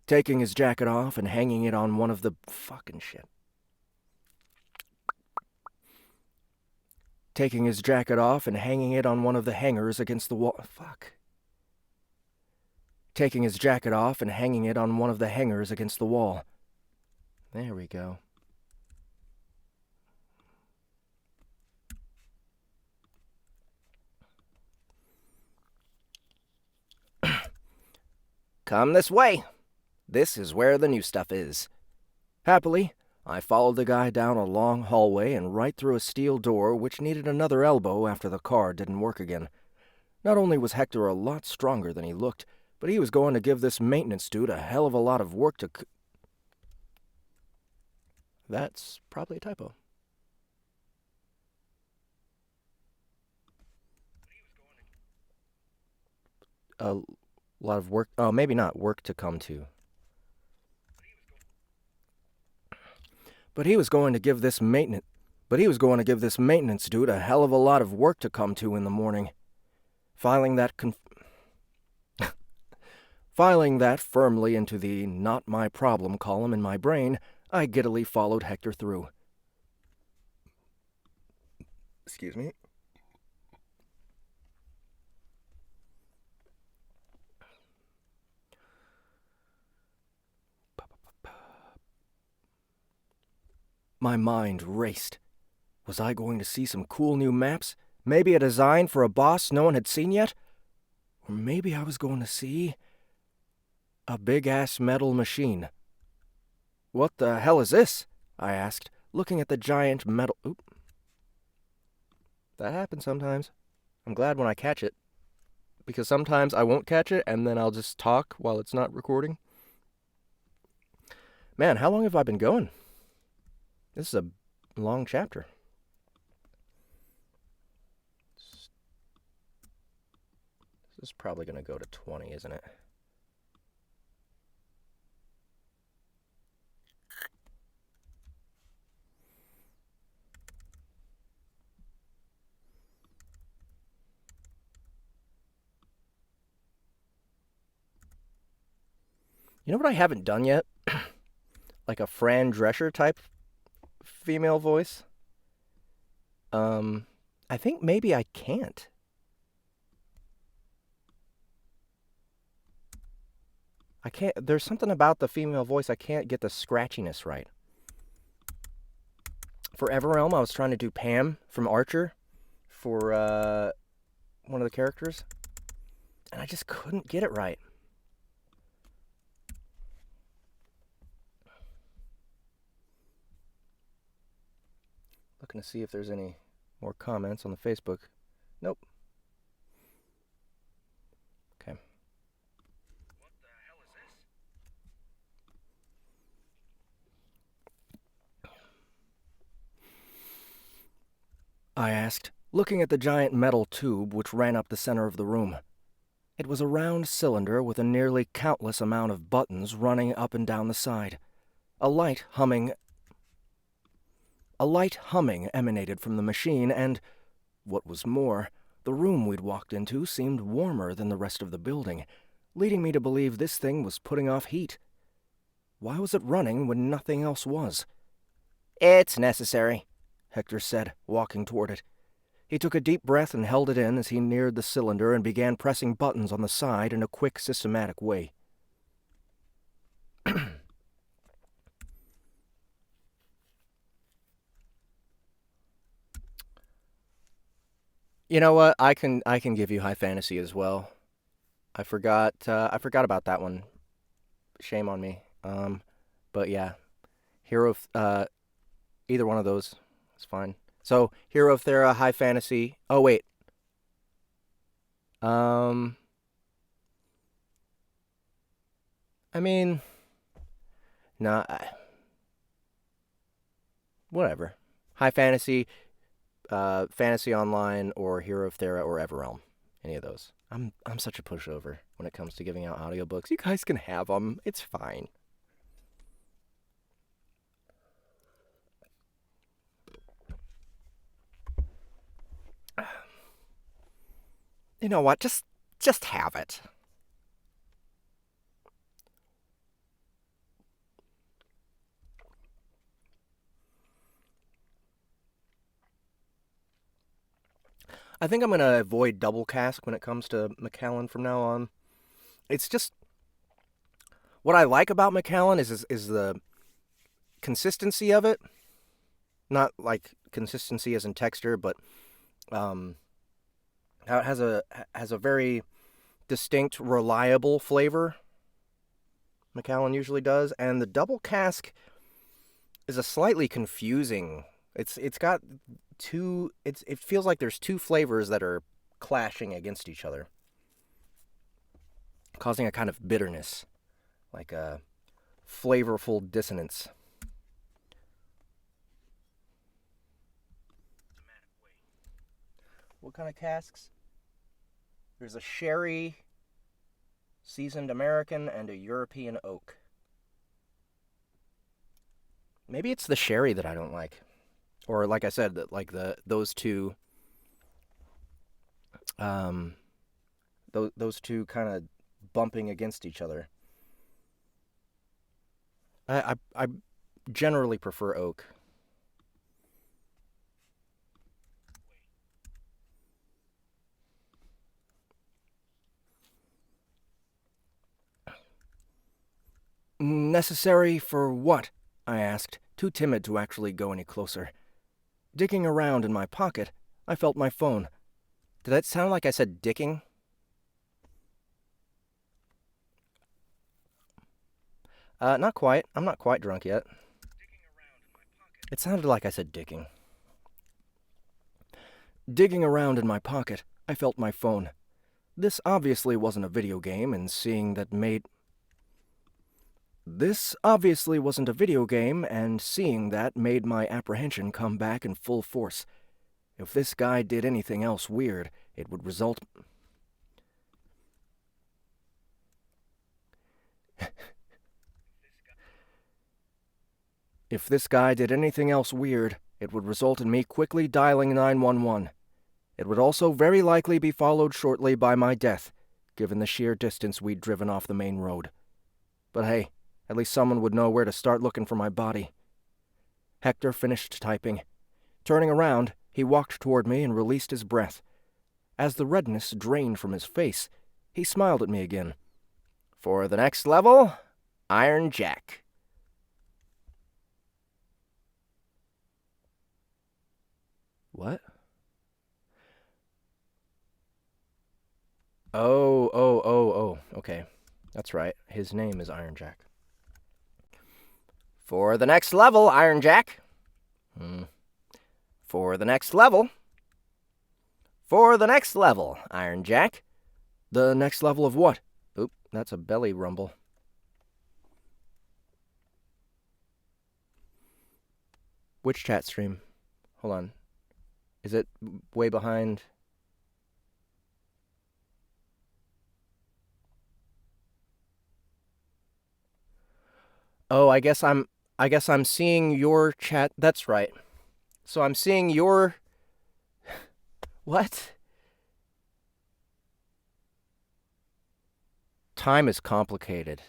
Taking his jacket off and hanging it on one of the... Fucking shit. Taking his jacket off and hanging it on one of the hangers against the wall... Fuck. Taking his jacket off and hanging it on one of the hangers against the wall. There we go. Come this way. This is where the new stuff is. Happily, I followed the guy down a long hallway and right through a steel door which needed another elbow after the card didn't work again. Not only was Hector a lot stronger than he looked, but he was going to give this maintenance dude a hell of a lot of work to... That's probably a typo. A lot of work... Oh, maybe not work to come to. But he was going to give this maintenance dude a hell of a lot of work to come to in the morning. Filing that firmly into the not my problem column in my brain, I giddily followed Hector through. Excuse me. My mind raced. Was I going to see some cool new maps? Maybe a design for a boss no one had seen yet? Or maybe I was going to see a big-ass metal machine. What the hell is this? I asked, looking at the giant metal... Oop. That happens sometimes. I'm glad when I catch it. Because sometimes I won't catch it, and then I'll just talk while it's not recording. Man, how long have I been going? This is a long chapter. This is probably going to go to 20, isn't it? You know what I haven't done yet? Like a Fran Drescher type female voice. I think maybe I can't. I can't. There's something about the female voice. I can't get the scratchiness right. For Everrealm, I was trying to do Pam from Archer for one of the characters, and I just couldn't get it right. Looking to see if there's any more comments on the Facebook. Nope. Okay. What the hell is this? I asked, looking at the giant metal tube which ran up the center of the room. It was a round cylinder with a nearly countless amount of buttons running up and down the side. A light humming emanated from the machine, and, what was more, the room we'd walked into seemed warmer than the rest of the building, leading me to believe this thing was putting off heat. Why was it running when nothing else was? It's necessary, Hector said, walking toward it. He took a deep breath and held it in as he neared the cylinder and began pressing buttons on the side in a quick, systematic way. You know what? I can give you high fantasy as well. I forgot about that one. Shame on me. But yeah, Hero of either one of those is fine. So Hero of Thera, high fantasy. Oh wait. I mean, nah. Whatever. High fantasy. Fantasy Online or Hero of Thera or Everrealm. Any of those. I'm such a pushover when it comes to giving out audiobooks. You guys can have them. It's fine. You know what? Just have it. I think I'm going to avoid double cask when it comes to Macallan from now on. It's just... What I like about Macallan is the consistency of it. Not like consistency as in texture, but how it has a very distinct, reliable flavor. Macallan usually does. And the double cask is a slightly confusing... It's got two... It feels like there's two flavors that are clashing against each other, causing a kind of bitterness, like a flavorful dissonance. What kind of casks? There's a sherry, seasoned American, and a European oak. Maybe it's the sherry that I don't like. Or like I said, like those two those two kind of bumping against each other. I generally prefer oak. Necessary for what? I asked, too timid to actually go any closer. Digging around in my pocket, I felt my phone. Did that sound like I said dicking? Not quite. I'm not quite drunk yet. It sounded like I said dicking. Digging around in my pocket, I felt my phone. This obviously wasn't a video game, and seeing that made my apprehension come back in full force. If this guy did anything else weird, it would result... If this guy did anything else weird, it would result in me quickly dialing 911. It would also very likely be followed shortly by my death, given the sheer distance we'd driven off the main road. But hey, at least someone would know where to start looking for my body. Hector finished typing. Turning around, he walked toward me and released his breath. As the redness drained from his face, he smiled at me again. For the next level, Iron Jack. What? Oh, okay. That's right. His name is Iron Jack. For the next level, Iron Jack. For the next level. For the next level, Iron Jack. The next level of what? Oop, that's a belly rumble. Which chat stream? Hold on. Is it way behind? Oh, I guess I'm seeing your chat. That's right. So I'm seeing your... What? Time is complicated.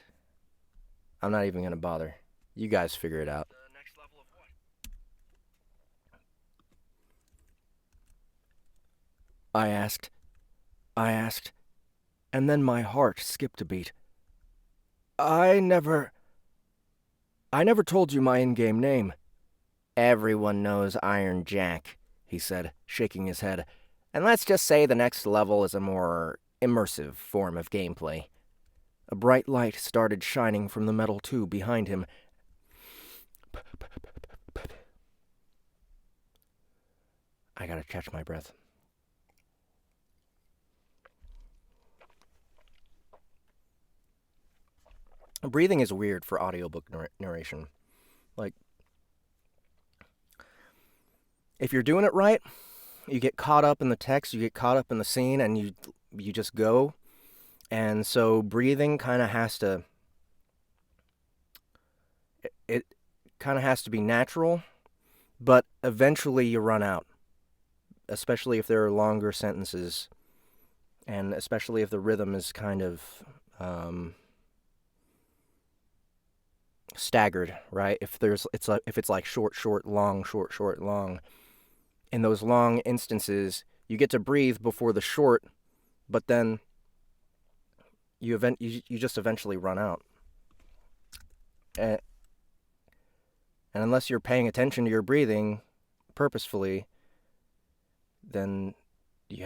I'm not even gonna bother. You guys figure it out. The next level of what? I asked, and then my heart skipped a beat. I never told you my in-game name. Everyone knows Iron Jack, he said, shaking his head. And let's just say the next level is a more immersive form of gameplay. A bright light started shining from the metal tube behind him. I gotta catch my breath. Breathing is weird for audiobook narration. Like, if you're doing it right, you get caught up in the text, you get caught up in the scene, and you just go. And so breathing kind of has to... It kind of has to be natural, but eventually you run out. Especially if there are longer sentences, and especially if the rhythm is kind of... staggered, right? If it's like short, long, short, long. In those long instances, you get to breathe before the short, but then you just eventually run out. And unless you're paying attention to your breathing purposefully, then you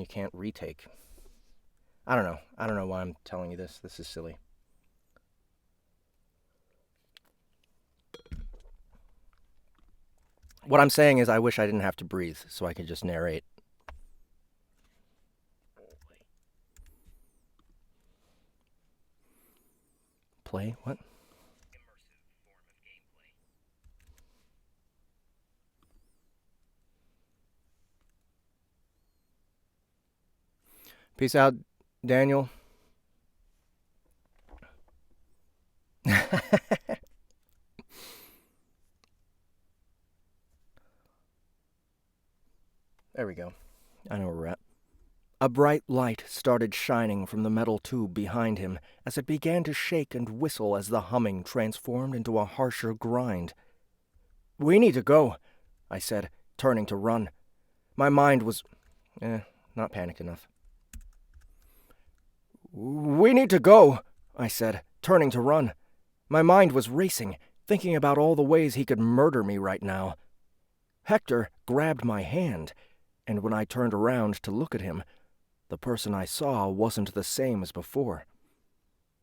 can't retake. I don't know why I'm telling you this. This is silly. What I'm saying is I wish I didn't have to breathe so I could just narrate. Play? What? Immersive form of gameplay. Peace out, Daniel. There we go. I know where we're at. A bright light started shining from the metal tube behind him as it began to shake and whistle as the humming transformed into a harsher grind. "We need to go," I said, turning to run. My mind was... not panicked enough. "We need to go," I said, turning to run. My mind was racing, thinking about all the ways he could murder me right now. Hector grabbed my hand, and when I turned around to look at him, the person I saw wasn't the same as before.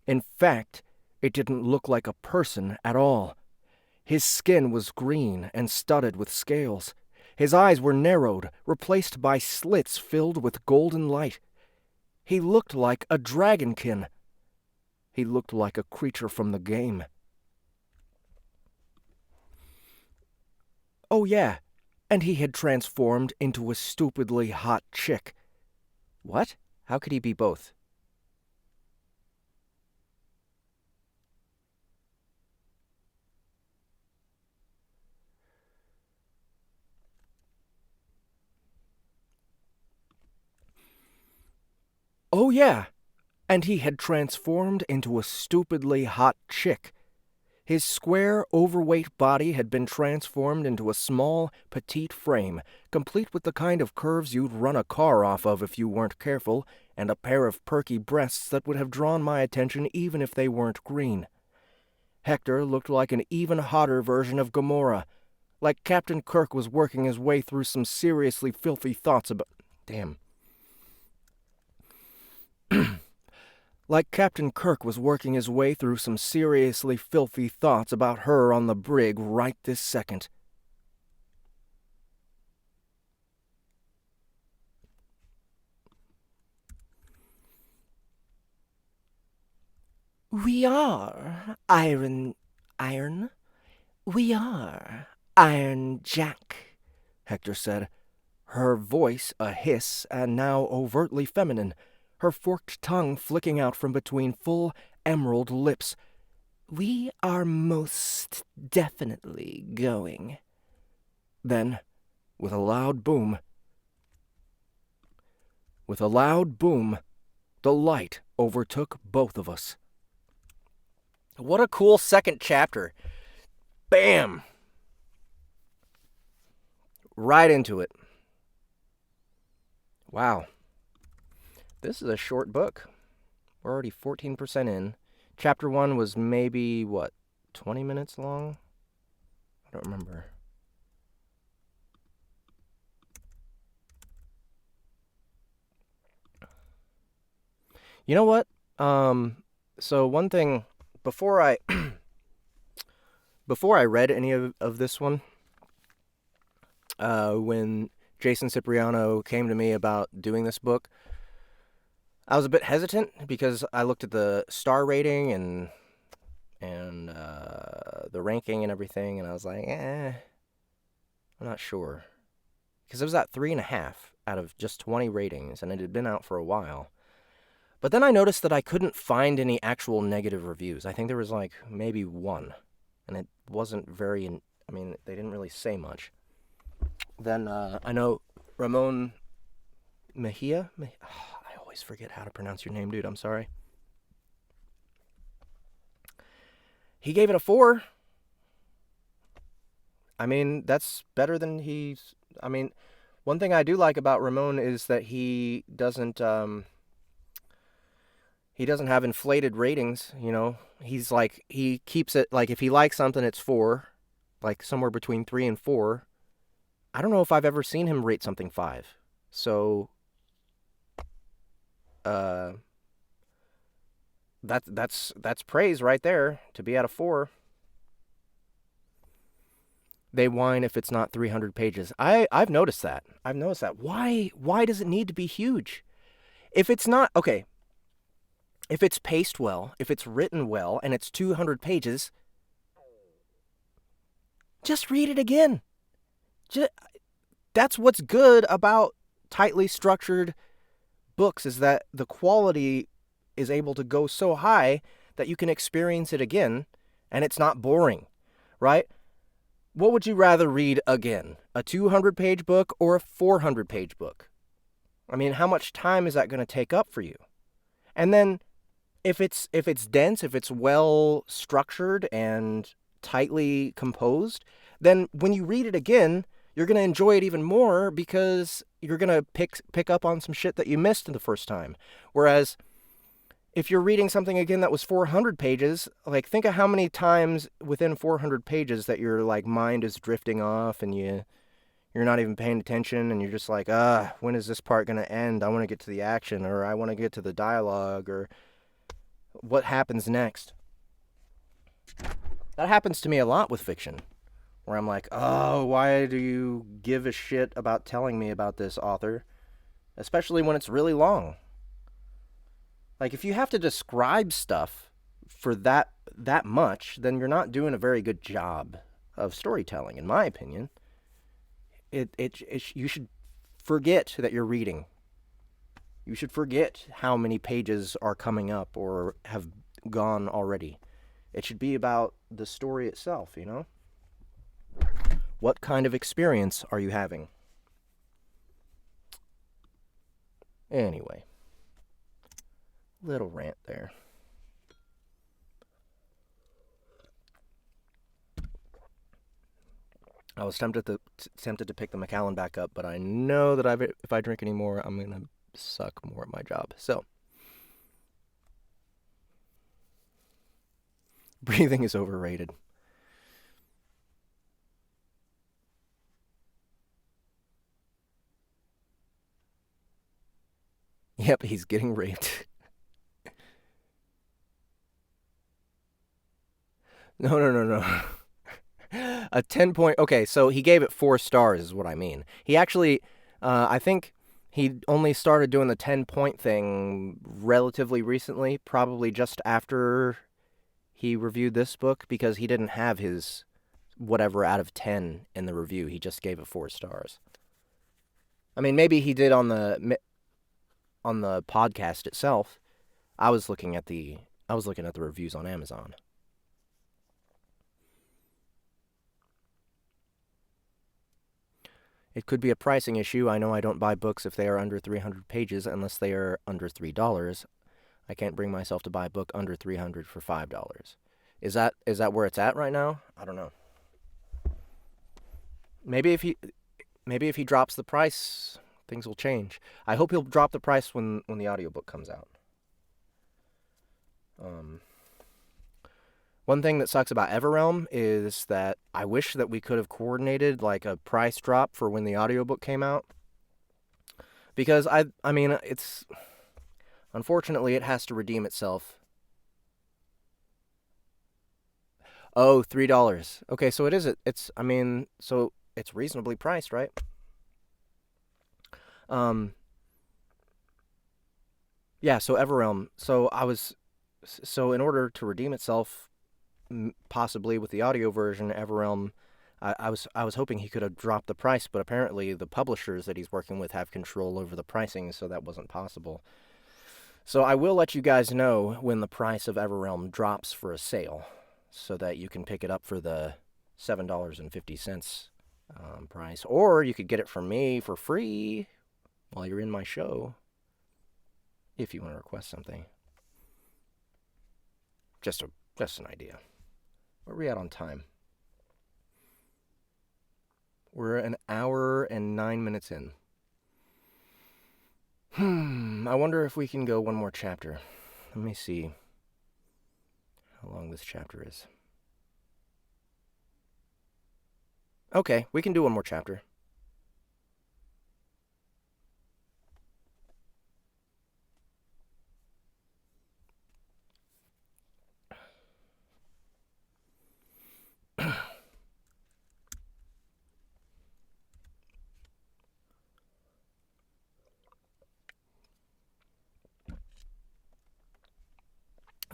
In fact, it didn't look like a person at all. His skin was green and studded with scales. His eyes were narrowed, replaced by slits filled with golden light. He looked like a dragonkin. He looked like a creature from the game. Oh yeah, and he had transformed into a stupidly hot chick. What? How could he be both? Oh yeah, and he had transformed into a stupidly hot chick. His square, overweight body had been transformed into a small, petite frame, complete with the kind of curves you'd run a car off of if you weren't careful, and a pair of perky breasts that would have drawn my attention even if they weren't green. Hector looked like an even hotter version of Gamora, like Captain Kirk was working his way through some seriously filthy thoughts about... Damn. Like Captain Kirk was working his way through some seriously filthy thoughts about her on the brig right this second. We are Iron... We are Iron Jack, Hector said, her voice a hiss and now overtly feminine, her forked tongue flicking out from between full emerald lips. We are most definitely going. Then, with a loud boom, the light overtook both of us. What a cool second chapter. Bam! Right into it. Wow. This is a short book. We're already 14% in. Chapter 1 was maybe, 20 minutes long? I don't remember. You know what? So one thing, before I read any of this one, when Jason Cipriano came to me about doing this book, I was a bit hesitant because I looked at the star rating and the ranking and everything, and I was like, I'm not sure. Because it was at 3.5 out of just 20 ratings, and it had been out for a while. But then I noticed that I couldn't find any actual negative reviews. I think there was maybe one, and it wasn't very, they didn't really say much. Then I know Ramon Mejia? I always forget how to pronounce your name, dude. I'm sorry. He gave it a 4. That's better than he's... one thing I do like about Ramon is that he doesn't have inflated ratings, He's he keeps it, if he likes something, it's 4, somewhere between 3 and 4. I don't know if I've ever seen him rate something 5. So, that's praise right there, to be at a 4. They whine if it's not 300 pages. I've noticed that. Why does it need to be huge? If it's not... Okay. if it's paced well, if it's written well, and it's 200 pages, just read it again. That's what's good about tightly structured books, is that the quality is able to go so high that you can experience it again and it's not boring, right? What would you rather read again? A 200-page book or a 400-page book? I mean, how much time is that going to take up for you? And then if it's dense, if it's well structured and tightly composed, then when you read it again, you're going to enjoy it even more because you're going to pick up on some shit that you missed in the first time. Whereas if you're reading something again that was 400 pages, like think of how many times within 400 pages that your like mind is drifting off and you're not even paying attention and you're just like, when is this part going to end? I want to get to the action, or I want to get to the dialogue, or what happens next. That happens to me a lot with fiction, where I'm like, oh, why do you give a shit about telling me about this author? Especially when it's really long. Like, if you have to describe stuff for that much, then you're not doing a very good job of storytelling, in my opinion. You should forget that you're reading. You should forget how many pages are coming up or have gone already. It should be about the story itself, you know? What kind of experience are you having? Anyway, little rant there. I was tempted to pick the Macallan back up, but I know that if I drink any more, I'm going to suck more at my job. So, breathing is overrated. Yep, he's getting raped. No. A 10 point. Okay, so he gave it 4 stars, is what I mean. He actually, I think he only started doing the 10-point thing relatively recently, probably just after he reviewed this book, because he didn't have his whatever out of 10 in the review. He just gave it 4 stars. I mean, maybe he did on the podcast itself. I was looking at the reviews on Amazon. It could be a pricing issue. I know I don't buy books if they are under 300 pages unless they are under $3. I can't bring myself to buy a book under 300 for $5. Is that where it's at right now? I don't know. Maybe if he drops the price, things will change. I hope he'll drop the price when the audiobook comes out. One thing that sucks about Everrealm is that I wish that we could have coordinated like a price drop for when the audiobook came out. Because I mean, it's unfortunately it has to redeem itself. Oh, $3. Okay, so so it's reasonably priced, right? Yeah, so Everrealm. So in order to redeem itself, possibly with the audio version, Everrealm, I was hoping he could have dropped the price, but apparently the publishers that he's working with have control over the pricing, so that wasn't possible. So I will let you guys know when the price of Everrealm drops for a sale, so that you can pick it up for the $7.50 price, or you could get it from me for free while you're in my show, if you want to request something. Just an idea. Where are we at on time? We're an hour and 9 minutes in. I wonder if we can go one more chapter. Let me see how long this chapter is. Okay, we can do one more chapter.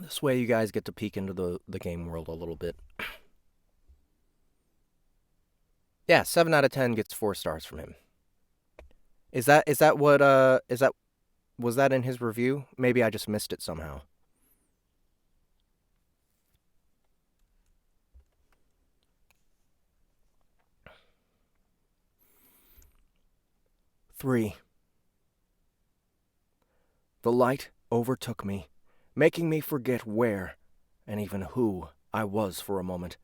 This way you guys get to peek into the game world a little bit. Yeah, 7 out of 10 gets 4 stars from him. Was that in his review? Maybe I just missed it somehow. Three. The light overtook me, making me forget where, and even who, I was for a moment.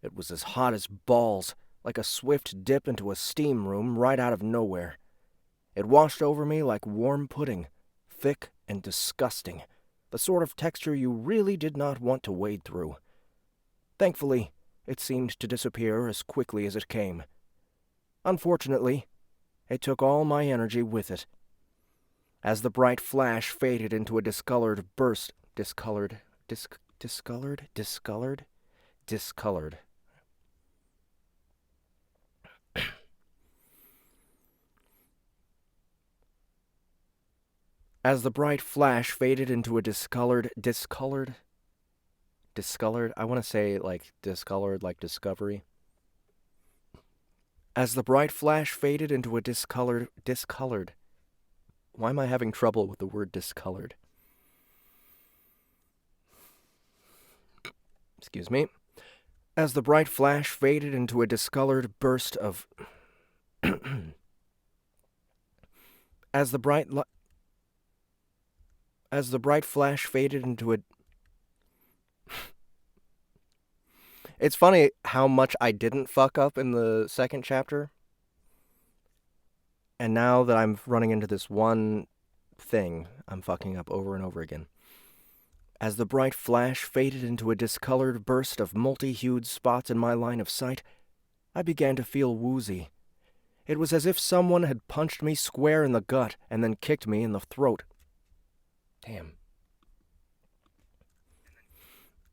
It was as hot as balls, like a swift dip into a steam room right out of nowhere. It washed over me like warm pudding, thick and disgusting, the sort of texture you really did not want to wade through. Thankfully, it seemed to disappear as quickly as it came. Unfortunately, it took all my energy with it. As the bright flash faded into a discolored burst... Discolored. As the bright flash faded into a discolored, I want to say like discolored, like discovery. As the bright flash faded into a discolored. Why am I having trouble with the word discolored? Excuse me. As the bright flash faded into a discolored burst of... As the bright flash faded into a... It's funny how much I didn't fuck up in the second chapter. And now that I'm running into this one thing, I'm fucking up over and over again. As the bright flash faded into a discolored burst of multi-hued spots in my line of sight, I began to feel woozy. It was as if someone had punched me square in the gut and then kicked me in the throat. Damn.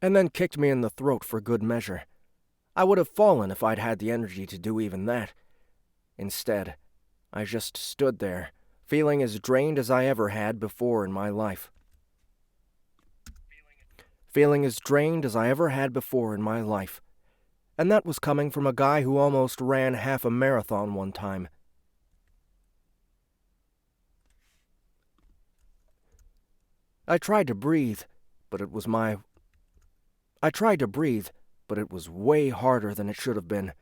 And then kicked me in the throat for good measure. I would have fallen if I'd had the energy to do even that. Instead, I just stood there, feeling as drained as I ever had before in my life. Feeling as drained as I ever had before in my life. And that was coming from a guy who almost ran half a marathon one time. I tried to breathe, but it was way harder than it should have been.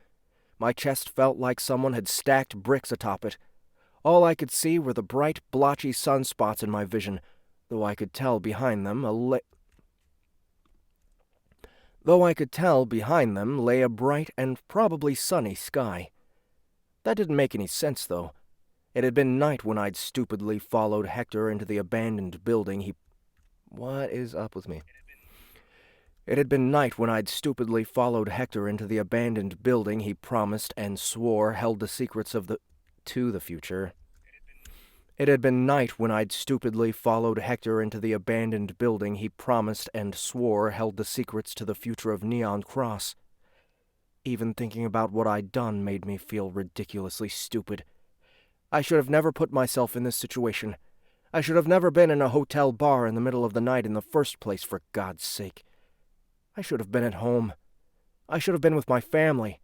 My chest felt like someone had stacked bricks atop it. All I could see were the bright, blotchy sunspots in my vision, though I could tell behind them lay a bright and probably sunny sky. That didn't make any sense, though. It had been night when I'd stupidly followed Hector into the abandoned building he... What is up with me? It had been night when I'd stupidly followed Hector into the abandoned building he promised and swore held the secrets to the future. It had been night when I'd stupidly followed Hector into the abandoned building he promised and swore held the secrets to the future of Neon Cross. Even thinking about what I'd done made me feel ridiculously stupid. I should have never put myself in this situation. I should have never been in a hotel bar in the middle of the night in the first place, for God's sake. I should have been at home. I should have been with my family.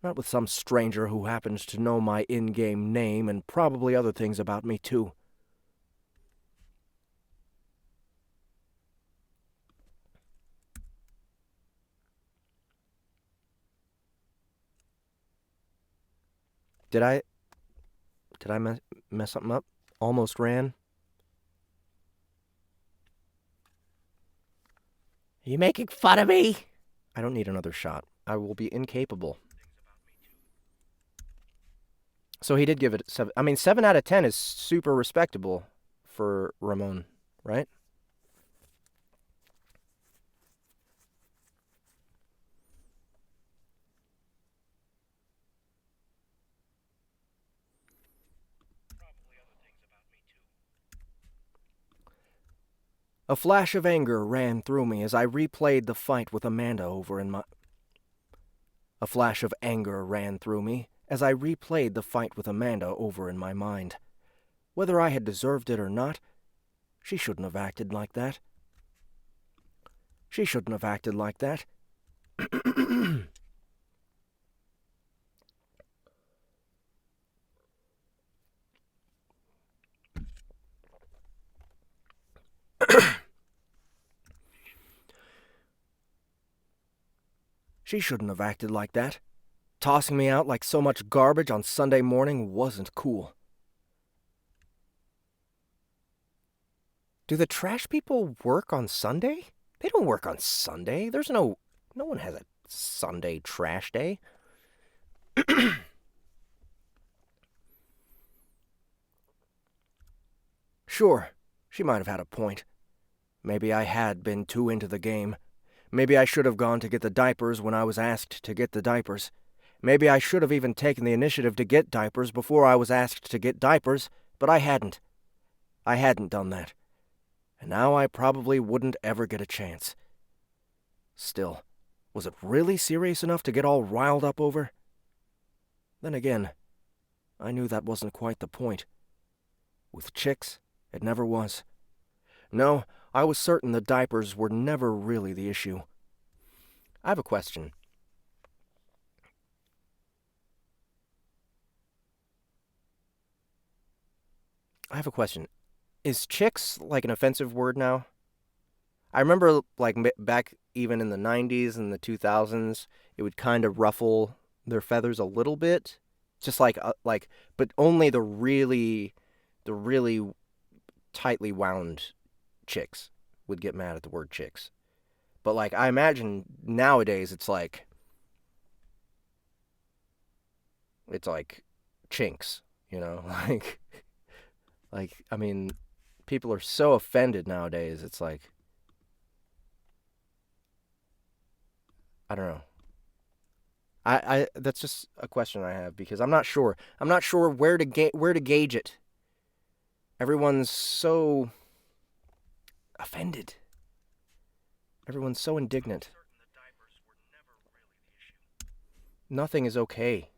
Not with some stranger who happens to know my in-game name and probably other things about me, too. Did I mess something up? Almost ran? Are you making fun of me? I don't need another shot. I will be incapable. So he did give it 7. I mean, 7 out of 10 is super respectable for Ramon, right? A flash of anger ran through me as I replayed the fight with Amanda over in my... A flash of anger ran through me as I replayed the fight with Amanda over in my mind. Whether I had deserved it or not, she shouldn't have acted like that. She shouldn't have acted like that. She shouldn't have acted like that. Tossing me out like so much garbage on Sunday morning wasn't cool. Do the trash people work on Sunday? They don't work on Sunday. No one has a Sunday trash day. Sure, she might have had a point. Maybe I had been too into the game. Maybe I should have gone to get the diapers when I was asked to get the diapers. Maybe I should have even taken the initiative to get diapers before I was asked to get diapers, but I hadn't. I hadn't done that. And now I probably wouldn't ever get a chance. Still, was it really serious enough to get all riled up over? Then again, I knew that wasn't quite the point. With chicks, it never was. No, I was certain the diapers were never really the issue. I have a question. Is chicks like an offensive word now? I remember like back even in the 90s and the 2000s, it would kind of ruffle their feathers a little bit, just but only the really tightly wound chicks would get mad at the word chicks. But like I imagine nowadays it's like chinks, you know, I mean, people are so offended nowadays. It's like, I don't know. I that's just a question I have because I'm not sure. I'm not sure where to gauge it. Everyone's so offended. Everyone's so indignant. Nothing is okay.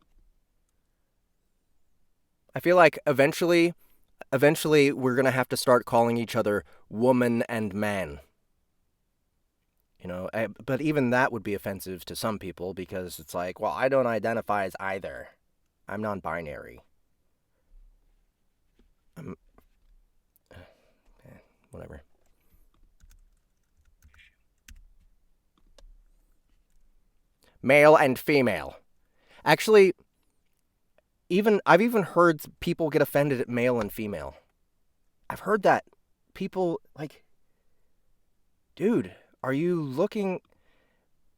I feel like eventually we're going to have to start calling each other woman and man. You know, but even that would be offensive to some people because it's like, well, I don't identify as either. I'm non-binary. Whatever. Male and female. Actually, I've even heard people get offended at male and female. I've heard that people like, dude, are you looking?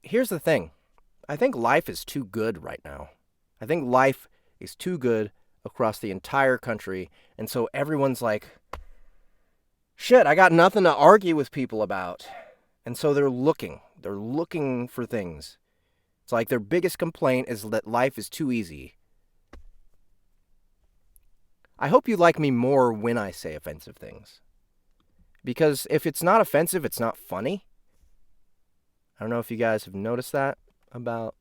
Here's the thing. I think life is too good right now. I think life is too good across the entire country, and so everyone's like, shit, I got nothing to argue with people about. And so they're looking for things. It's like their biggest complaint is that life is too easy. I hope you like me more when I say offensive things. Because if it's not offensive, it's not funny. I don't know if you guys have noticed that about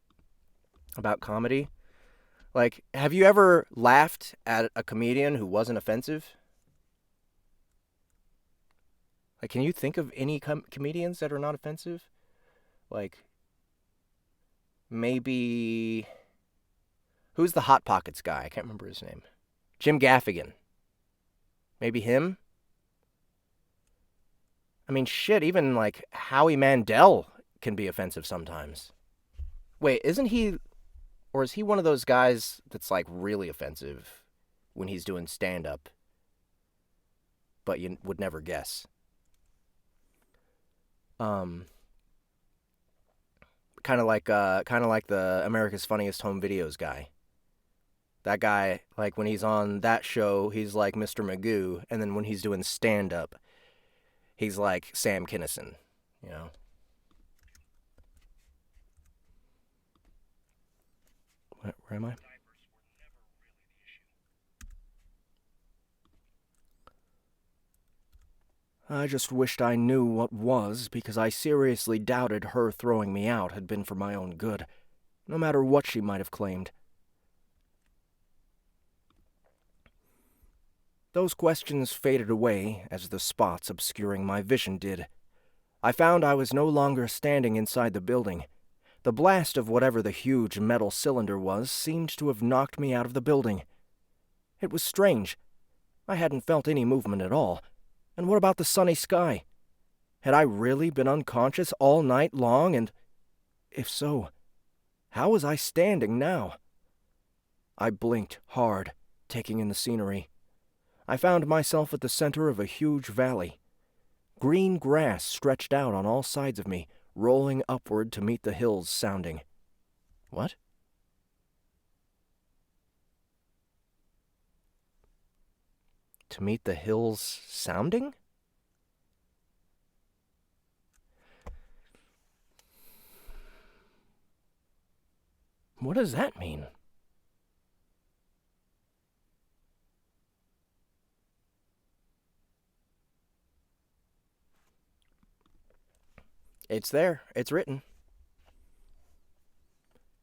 comedy. Like, have you ever laughed at a comedian who wasn't offensive? Like, can you think of any comedians that are not offensive? Like, maybe... Who's the Hot Pockets guy? I can't remember his name. Jim Gaffigan. Maybe him? I mean, shit, even like Howie Mandel can be offensive sometimes. Wait, isn't he... Or is he one of those guys that's like really offensive when he's doing stand-up? But you would never guess. Kind of like the America's Funniest Home Videos guy. That guy, like when he's on that show, he's like Mr. Magoo, and then when he's doing stand-up, he's like Sam Kinison, you know? Where am I? I just wished I knew what was, because I seriously doubted her throwing me out had been for my own good, no matter what she might have claimed. Those questions faded away as the spots obscuring my vision did. I found I was no longer standing inside the building. The blast of whatever the huge metal cylinder was seemed to have knocked me out of the building. It was strange. I hadn't felt any movement at all. And what about the sunny sky? Had I really been unconscious all night long, and if so, how was I standing now? I blinked hard, taking in the scenery. I found myself at the center of a huge valley. Green grass stretched out on all sides of me, rolling upward to meet the hills sounding. What? To meet the hills sounding? What does that mean? It's there. It's written.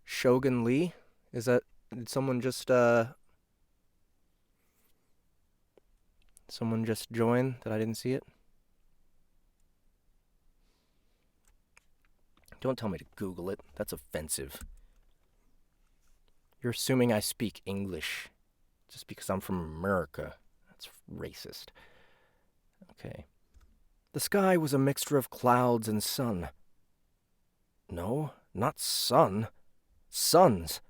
Shogun Lee? Is that... Did someone just join that I didn't see it? Don't tell me to Google it. That's offensive. You're assuming I speak English just because I'm from America. That's racist. Okay. The sky was a mixture of clouds and sun. No, not sun. Suns.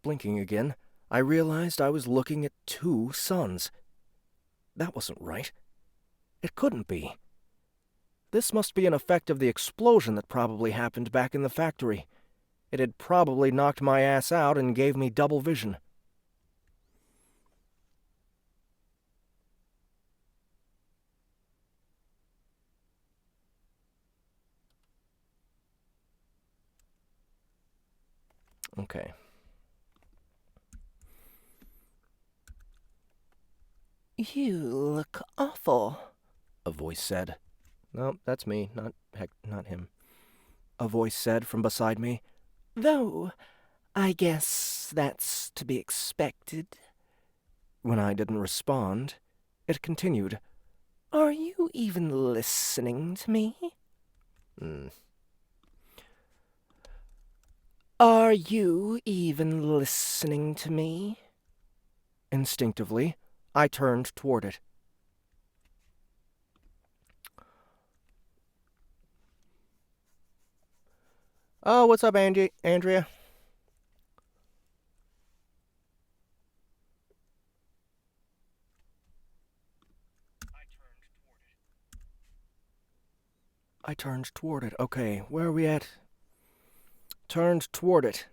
Blinking again, I realized I was looking at 2 suns. That wasn't right. It couldn't be. This must be an effect of the explosion that probably happened back in the factory. It had probably knocked my ass out and gave me double vision. Okay. You look awful, A voice said. No, that's me, not him. A voice said from beside me. though I guess that's to be expected. When I didn't respond, it continued. Are you even listening to me? Are you even listening to me? Instinctively, I turned toward it. Oh, what's up, Andrea? I turned toward it. Okay, where are we at? Turned toward it.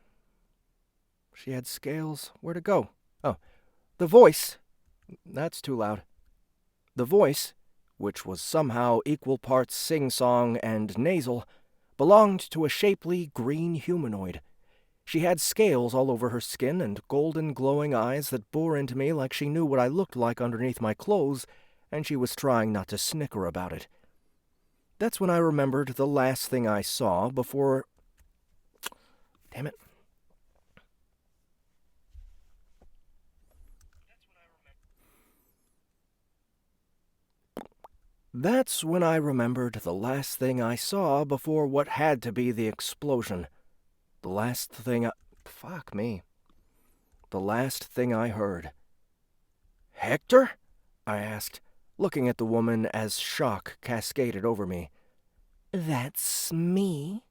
She had scales. Where'd it go? Oh, the voice. That's too loud. The voice, which was somehow equal parts sing-song and nasal, belonged to a shapely green humanoid. She had scales all over her skin and golden glowing eyes that bore into me like she knew what I looked like underneath my clothes, and she was trying not to snicker about it. That's when I remembered the last thing I saw before... Damn it. That's when I remembered the last thing I saw before what had to be the explosion. The last thing I... Fuck me. The last thing I heard. Hector? I asked, looking at the woman as shock cascaded over me. That's me.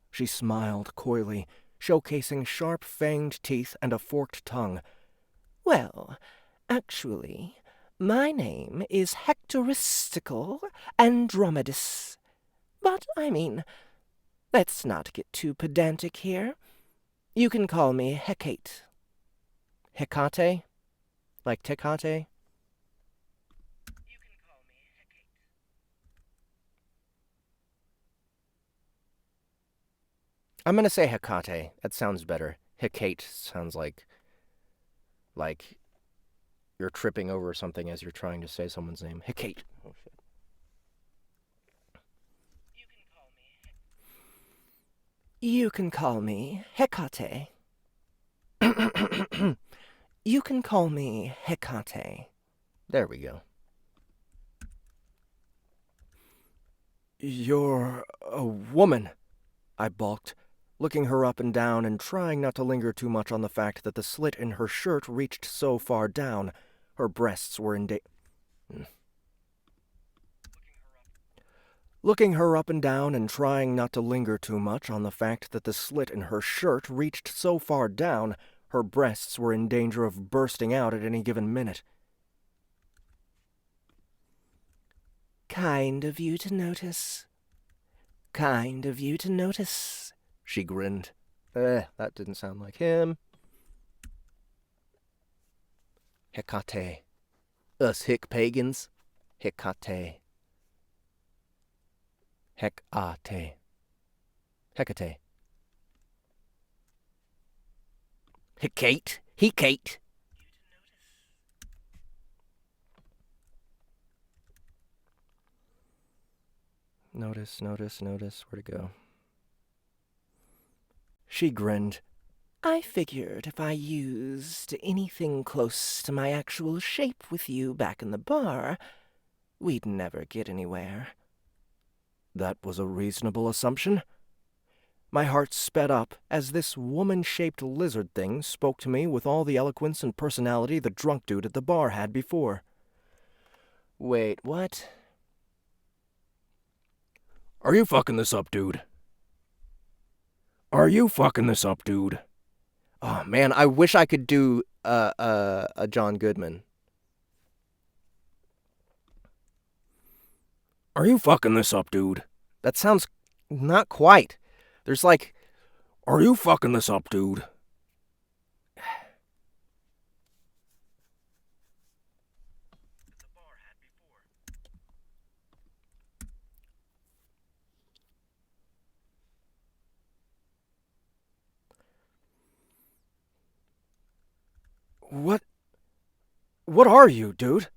She smiled coyly, showcasing sharp-fanged teeth and a forked tongue. Well, actually, my name is Hectoristical Andromedus. But, I mean, let's not get too pedantic here. You can call me Hecate. Hecate? Like Tecate? You can call me Hecate. I'm gonna say Hecate. That sounds better. Hecate sounds like you're tripping over something as you're trying to say someone's name. Hecate. Oh shit. You can call me You can call me Hecate. You can call me Hecate. There we go. You're a woman, I balked, looking her up and down and trying not to linger too much on the fact that the slit in her shirt reached so far down, her breasts were in Looking her up and down and trying not to linger too much on the fact that the slit in her shirt reached so far down, her breasts were in danger of bursting out at any given minute. Kind of you to notice. Kind of you to notice, She grinned. That didn't sound like him. Hecate. Us hick pagans. Hecate. Hecate. Hecate. Hecate, Hecate. Notice. Where'd it go? She grinned. I figured if I used anything close to my actual shape with you back in the bar, we'd never get anywhere. That was a reasonable assumption. My heart sped up as this woman-shaped lizard thing spoke to me with all the eloquence and personality the drunk dude at the bar had before. Wait, what? Are you fucking this up, dude? Are you fucking this up, dude? Oh man, I wish I could do a John Goodman. Are you fucking this up, dude? That sounds not quite. There's like, Are you fucking this up, dude? What are you, dude?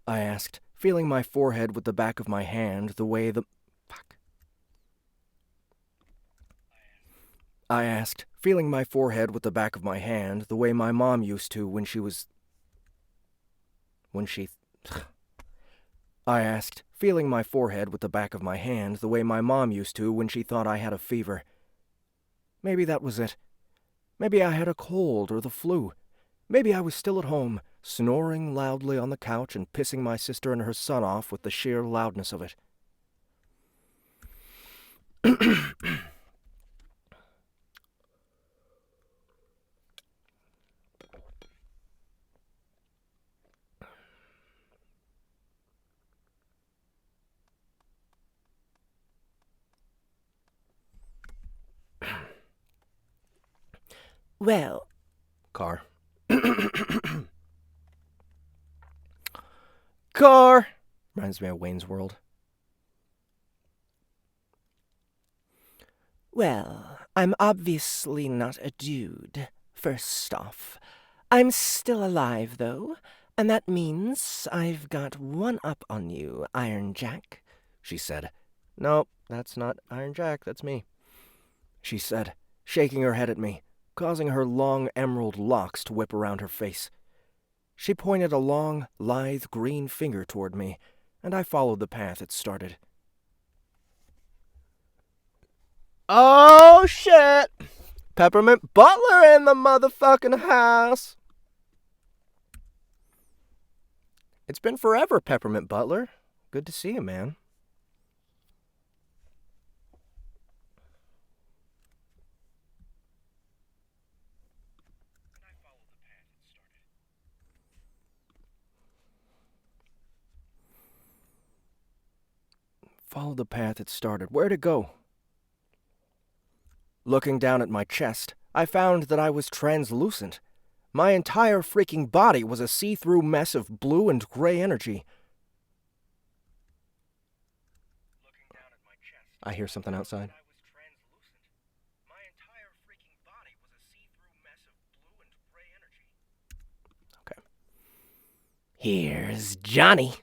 I asked, feeling my forehead with the back of my hand the way the... Fuck. I asked, feeling my forehead with the back of my hand the way my mom used to when she was... I asked, feeling my forehead with the back of my hand the way my mom used to when she thought I had a fever. Maybe that was it. Maybe I had a cold or the flu. Maybe I was still at home, snoring loudly on the couch and pissing my sister and her son off with the sheer loudness of it. Well, car. Car! Reminds me of Wayne's World. well, I'm obviously not a dude, first off. I'm still alive, though, and that means I've got one up on you, Iron Jack, She said. Nope, that's not Iron Jack, that's me. She said, shaking her head at me, causing her long emerald locks to whip around her face. She pointed a long, lithe green finger toward me, and I followed the path it started. Oh, shit! Peppermint Butler in the motherfucking house! It's been forever, Peppermint Butler. Good to see you, man. Followed the path it started. Where'd it go? Looking down at my chest, I found that I was translucent. My entire freaking body was a see-through mess of blue and gray energy. I hear something outside. Okay. Here's Johnny.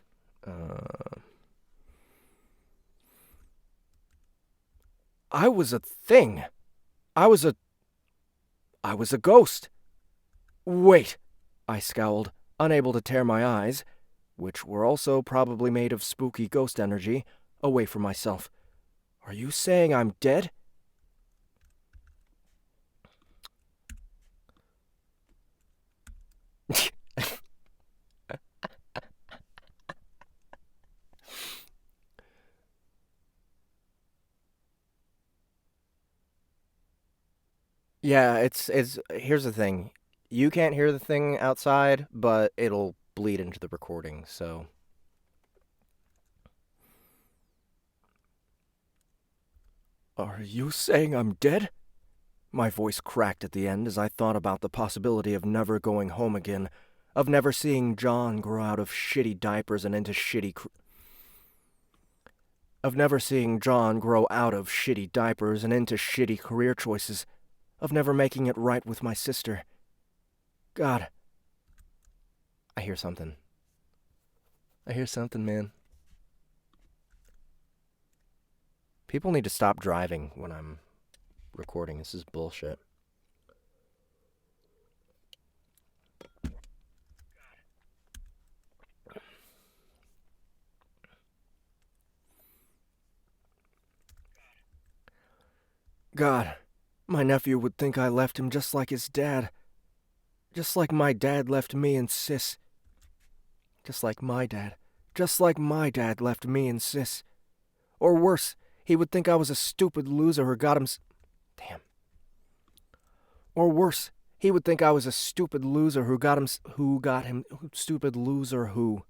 I was a thing. I was a ghost. Wait, I scowled, unable to tear my eyes, which were also probably made of spooky ghost energy, away from myself. Are you saying I'm dead? Yeah, it's here's the thing. You can't hear the thing outside, but it'll bleed into the recording, so Are you saying I'm dead? My voice cracked at the end as I thought about the possibility of never going home again, of never seeing John grow out of shitty diapers and into of never seeing John grow out of shitty diapers and into shitty career choices, of never making it right with my sister. God. I hear something. I hear something, man. People need to stop driving when I'm recording. This is bullshit. God, my nephew would think I left him just like his dad. Just like my dad left me and Sis. Just like my dad. Just like my dad left me and Sis. Or worse, he would think I was a stupid loser who got him... Damn. Or worse, he would think I was a stupid loser who got him... Stupid loser who...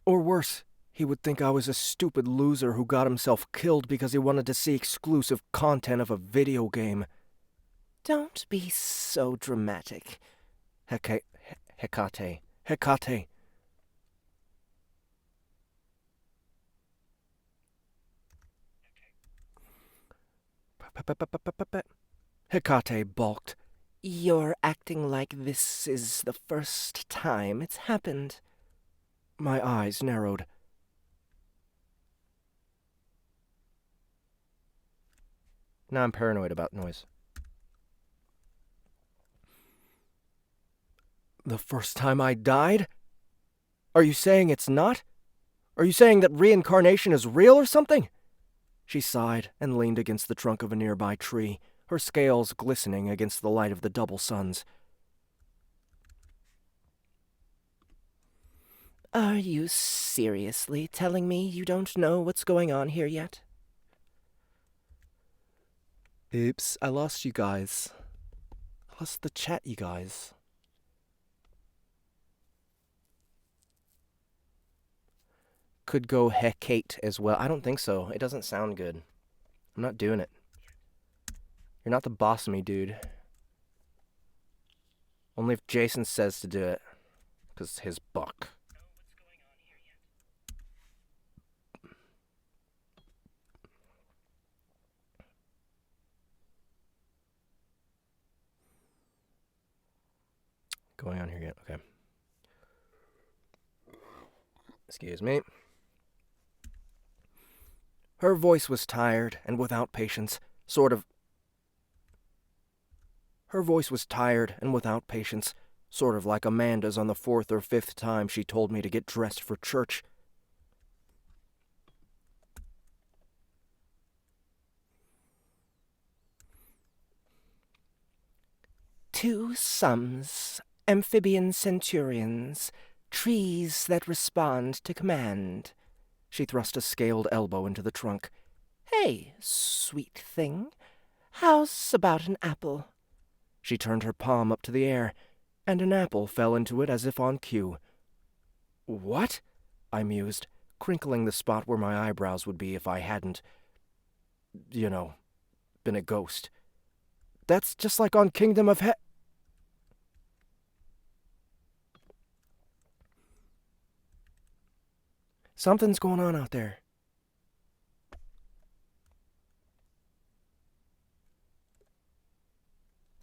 Or worse, he would think I was a stupid loser who got himself killed because he wanted to see exclusive content of a video game. Don't be so dramatic. Hecate. Hecate balked. You're acting like this is the first time it's happened. My eyes narrowed. Now I'm paranoid about noise. The first time I died? Are you saying it's not? Are you saying that reincarnation is real or something? She sighed and leaned against the trunk of a nearby tree, her scales glistening against the light of the double suns. Are you seriously telling me you don't know what's going on here yet? Oops, I lost you guys. I lost the chat, you guys. Could go Hecate as well. I don't think so. It doesn't sound good. I'm not doing it. You're not the boss of me, dude. Only if Jason says to do it. Because it's his buck. Going on here yet? Okay. Excuse me. Her voice was tired and without patience, Her voice was tired and without patience, sort of like Amanda's on the 4th or 5th time she told me to get dressed for church. Two sums, amphibian centurions, trees that respond to command. She thrust a scaled elbow into the trunk. Hey, sweet thing, how's about an apple? She turned her palm up to the air, and an apple fell into it as if on cue. What? I mused, crinkling the spot where my eyebrows would be if I hadn't, been a ghost. That's just like on Kingdom of Something's going on out there.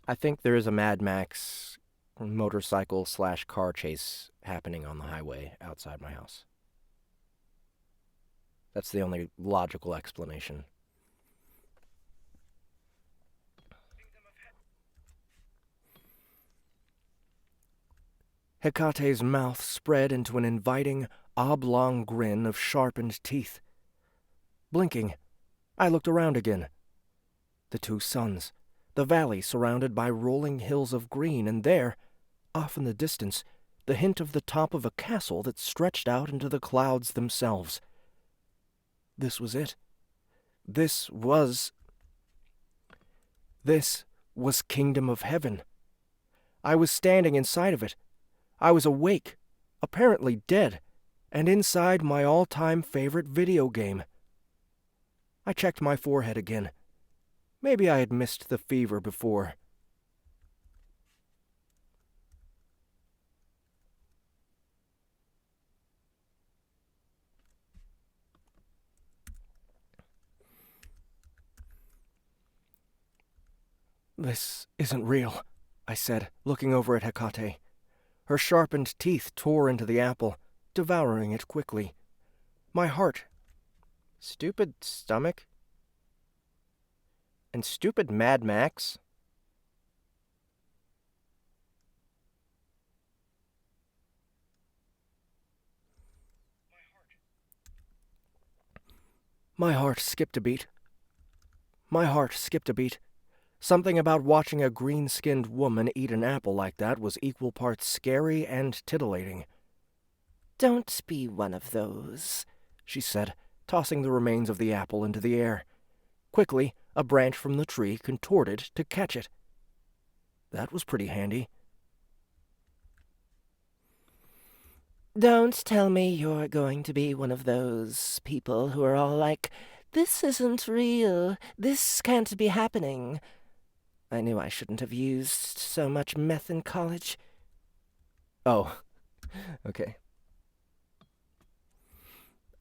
I think there is a Mad Max motorcycle/car chase happening on the highway outside my house. That's the only logical explanation. Hecate's mouth spread into an inviting, oblong grin of sharpened teeth. Blinking, I looked around again. The two suns, the valley surrounded by rolling hills of green, and there, off in the distance, the hint of the top of a castle that stretched out into the clouds themselves. This was it. This was Kingdom of Heaven. I was standing inside of it. I was awake, apparently dead, and inside my all-time favorite video game. I checked my forehead again. Maybe I had missed the fever before. This isn't real, I said, looking over at Hecate. Her sharpened teeth tore into the apple, devouring it quickly. My heart... Stupid stomach? And stupid Mad Max? My heart skipped a beat. Something about watching a green-skinned woman eat an apple like that was equal parts scary and titillating. Don't be one of those, she said, tossing the remains of the apple into the air. Quickly, a branch from the tree contorted to catch it. That was pretty handy. Don't tell me you're going to be one of those people who are all like, "This isn't real. This can't be happening." I knew I shouldn't have used so much meth in college. Oh, okay.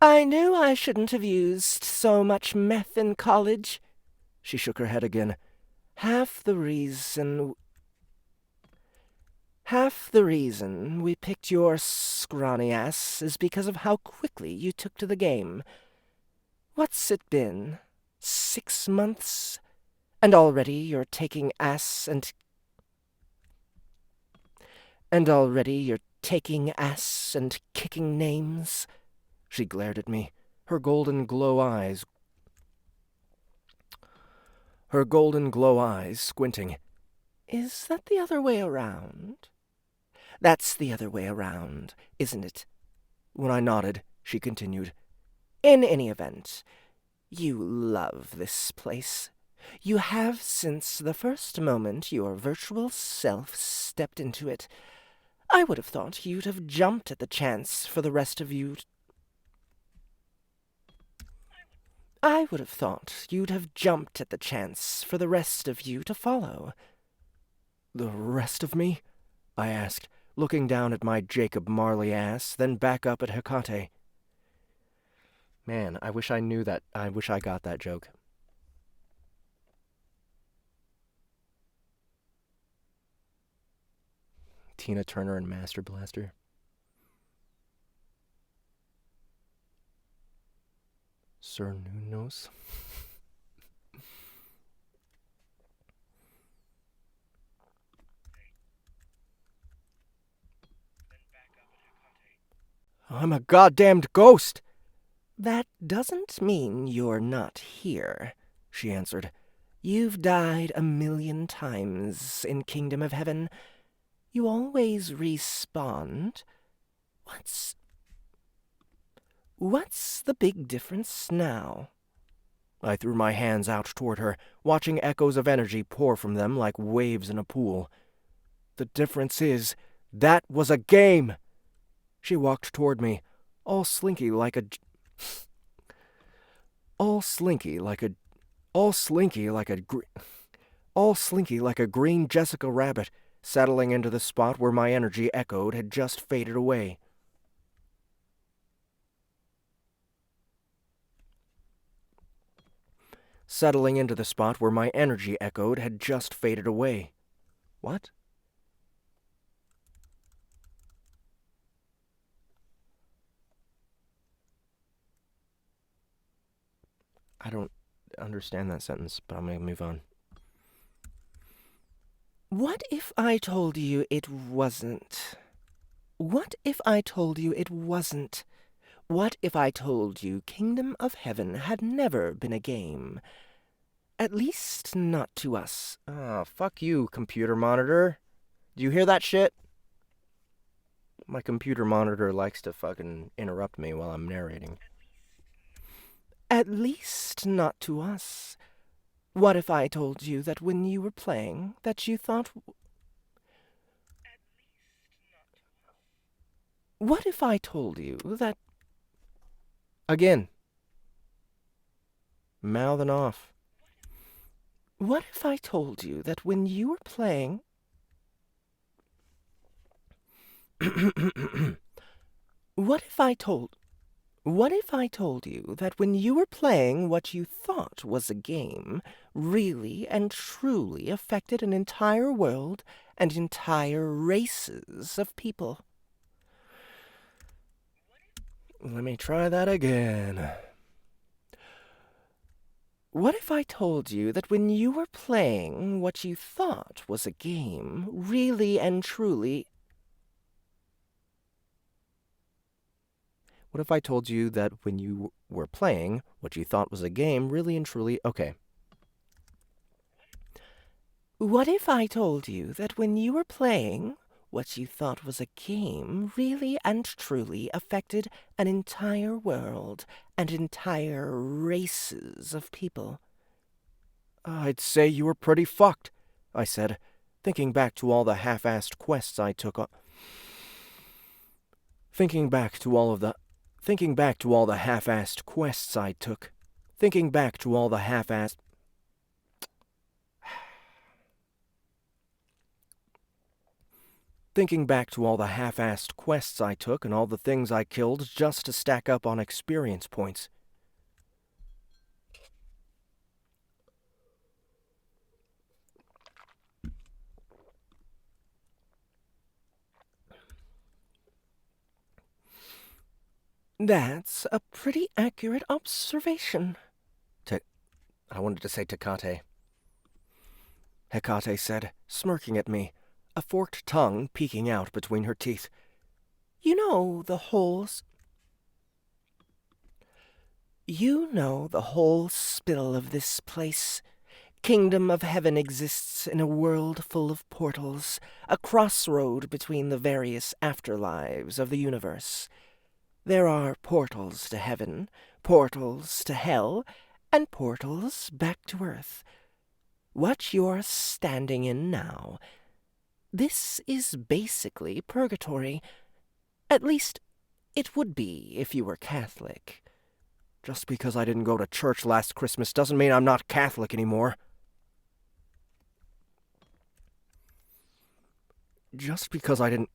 I knew I shouldn't have used so much meth in college. She shook her head again. Half the reason we picked your scrawny ass is because of how quickly you took to the game. What's it been? 6 months? And already you're taking ass and kicking names? She glared at me, her golden glow eyes squinting. Is that the other way around? That's the other way around, isn't it? When I nodded, she continued. In any event, you love this place. You have since the first moment your virtual self stepped into it. I would have thought you'd have jumped at the chance for the rest of you to follow. The rest of me? I asked, looking down at my Jacob Marley ass, then back up at Hecate. Man, I wish I knew that. I wish I got that joke. Tina Turner and Master Blaster. Sir Nunos. I'm a goddamned ghost! That doesn't mean you're not here, she answered. You've died 1,000,000 times in Kingdom of Heaven. You always respawned. What's the big difference now? I threw my hands out toward her, watching echoes of energy pour from them like waves in a pool. The difference is, that was a game! She walked toward me, all slinky like a green Jessica Rabbit, settling into the spot where my energy echoed had just faded away. What? I don't understand that sentence, but I'm going to move on. What if I told you it wasn't What if I told you it wasn't? What if I told you Kingdom of Heaven had never been a game? At least not to us. Ah, fuck you, computer monitor. Do you hear that shit? My computer monitor likes to fucking interrupt me while I'm narrating. At least not to us. What if I told you that when you were playing, that you thought... What if I told you that... Again. Mouthing off. What if I told you that when you were playing... What if I told you that when you were playing what you thought was a game really and truly affected an entire world and entire races of people? Let me try that again. What if I told you that when you were playing what you thought was a game really and truly... What if I told you that when you were playing what you thought was a game, really and truly... Okay. What if I told you that when you were playing what you thought was a game really and truly affected an entire world and entire races of people? I'd say you were pretty fucked, I said, thinking back to all the half-assed quests I took on... Thinking back to all the half-assed quests I took. Thinking back to all the half-assed... Thinking back to all the half-assed quests I took and all the things I killed just to stack up on experience points. That's a pretty accurate observation. I wanted to say Tecate. Hecate said, smirking at me, a forked tongue peeking out between her teeth. You know the whole spill of this place. Kingdom of Heaven exists in a world full of portals, a crossroad between the various afterlives of the universe. There are portals to heaven, portals to hell, and portals back to Earth. What you're standing in now, this is basically purgatory. At least, it would be if you were Catholic. Just because I didn't go to church last Christmas doesn't mean I'm not Catholic anymore. Just because I didn't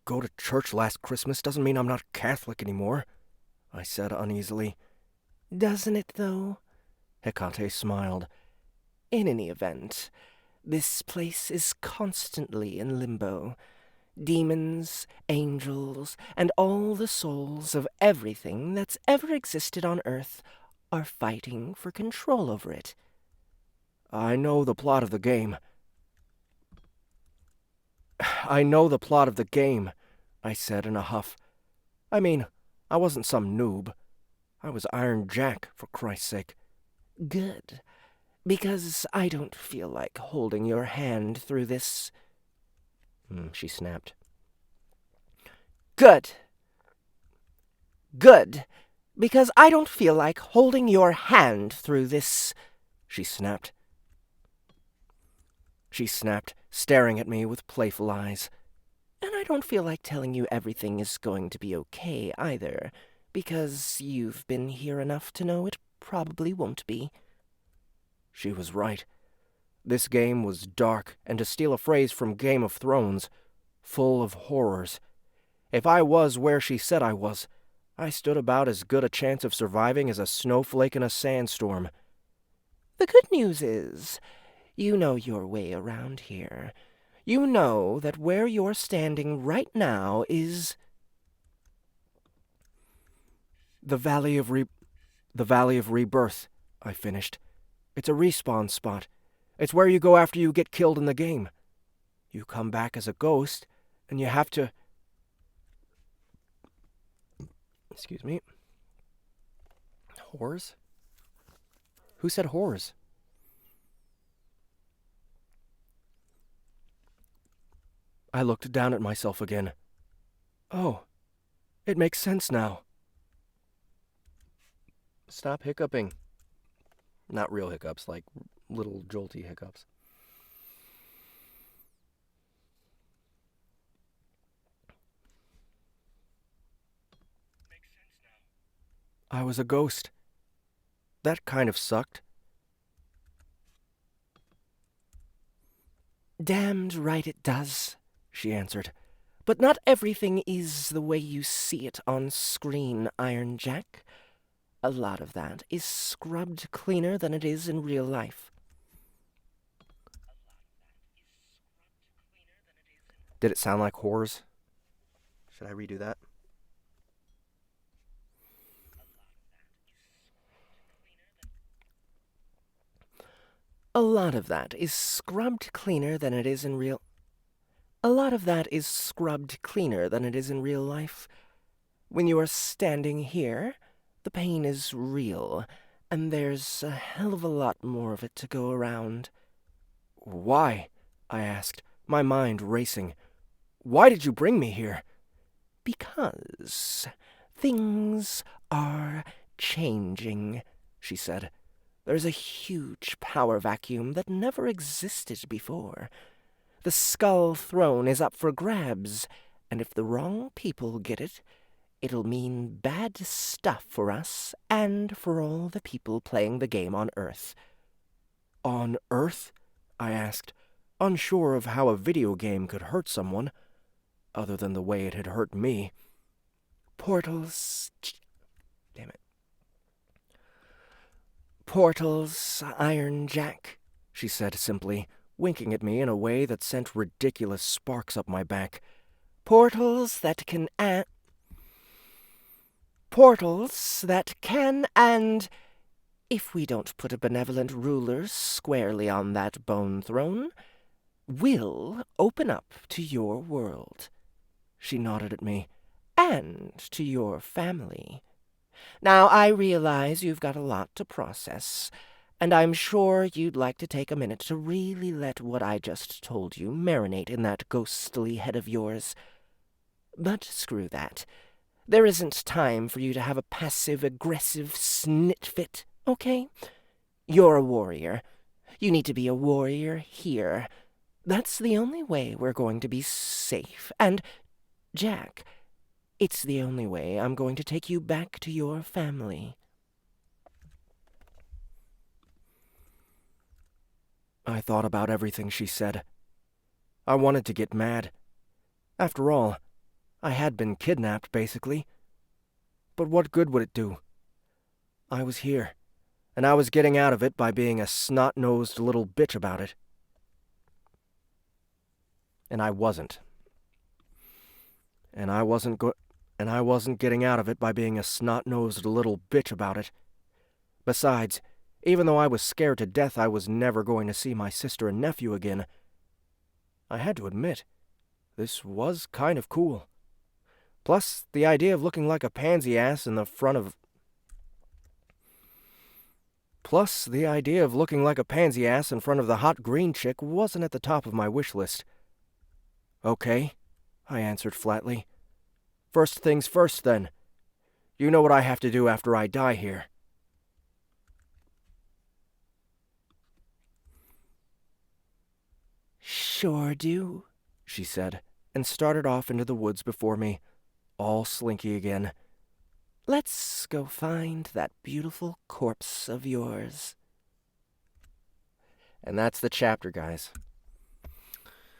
go to church last Christmas doesn't mean I'm not Catholic anymore, I said uneasily. Doesn't it, though? Hecate smiled. In any event, this place is constantly in limbo. Demons, angels, and all the souls of everything that's ever existed on Earth are fighting for control over it. I know the plot of the game. I said in a huff. I mean, I wasn't some noob. I was Iron Jack, for Christ's sake. Good, because I don't feel like holding your hand through this. She snapped. Good. Good, because I don't feel like holding your hand through this, she snapped. She snapped, staring at me with playful eyes. And I don't feel like telling you everything is going to be okay either, because you've been here enough to know it probably won't be. She was right. This game was dark, and to steal a phrase from Game of Thrones, full of horrors. If I was where she said I was, I stood about as good a chance of surviving as a snowflake in a sandstorm. The good news is, you know your way around here. You know that where you're standing right now is... The Valley of Rebirth, I finished. It's a respawn spot. It's where you go after you get killed in the game. You come back as a ghost, And you have to... Excuse me. Whores? Who said whores? I looked down at myself again. Oh, it makes sense now. Stop hiccuping. Not real hiccups, like little jolty hiccups. Makes sense now. I was a ghost. That kind of sucked. Damned right it does, she answered. But not everything is the way you see it on screen, Iron Jack. A lot of that is scrubbed cleaner than it is in real life. Did it sound like whores? Should I redo that? A lot of that is scrubbed cleaner than it is in real... A lot of that is scrubbed cleaner than it is in real life. When you are standing here, the pain is real, and there's a hell of a lot more of it to go around. Why? I asked, my mind racing. Why did you bring me here? Because things are changing, she said. There's a huge power vacuum that never existed before. The Skull Throne is up for grabs, and if the wrong people get it, it'll mean bad stuff for us and for all the people playing the game on Earth. On Earth? I asked, unsure of how a video game could hurt someone, other than the way it had hurt me. Portals... Damn it. Portals, Iron Jack, she said simply, winking at me in a way that sent ridiculous sparks up my back. Portals that can Portals that can and... If we don't put a benevolent ruler squarely on that bone throne, will open up to your world. She nodded at me. And to your family. Now, I realize you've got a lot to process, and I'm sure you'd like to take a minute to really let what I just told you marinate in that ghostly head of yours. But screw that. There isn't time for you to have a passive-aggressive snit fit, okay? You're a warrior. You need to be a warrior here. That's the only way we're going to be safe. And, Jack, it's the only way I'm going to take you back to your family. I thought about everything she said. I wanted to get mad. After all, I had been kidnapped, basically. But what good would it do? I was here, and I was getting out of it by being a snot-nosed little bitch about it. And I wasn't. And I wasn't getting out of it by being a snot-nosed little bitch about it. Besides, even though I was scared to death I was never going to see my sister and nephew again, I had to admit, this was kind of cool. Plus, the idea of looking like a pansy ass in front of the hot green chick wasn't at the top of my wish list. Okay, I answered flatly. First things first, then. You know what I have to do after I die here. Sure do, she said, and started off into the woods before me, all slinky again. Let's go find that beautiful corpse of yours. And that's the chapter, guys.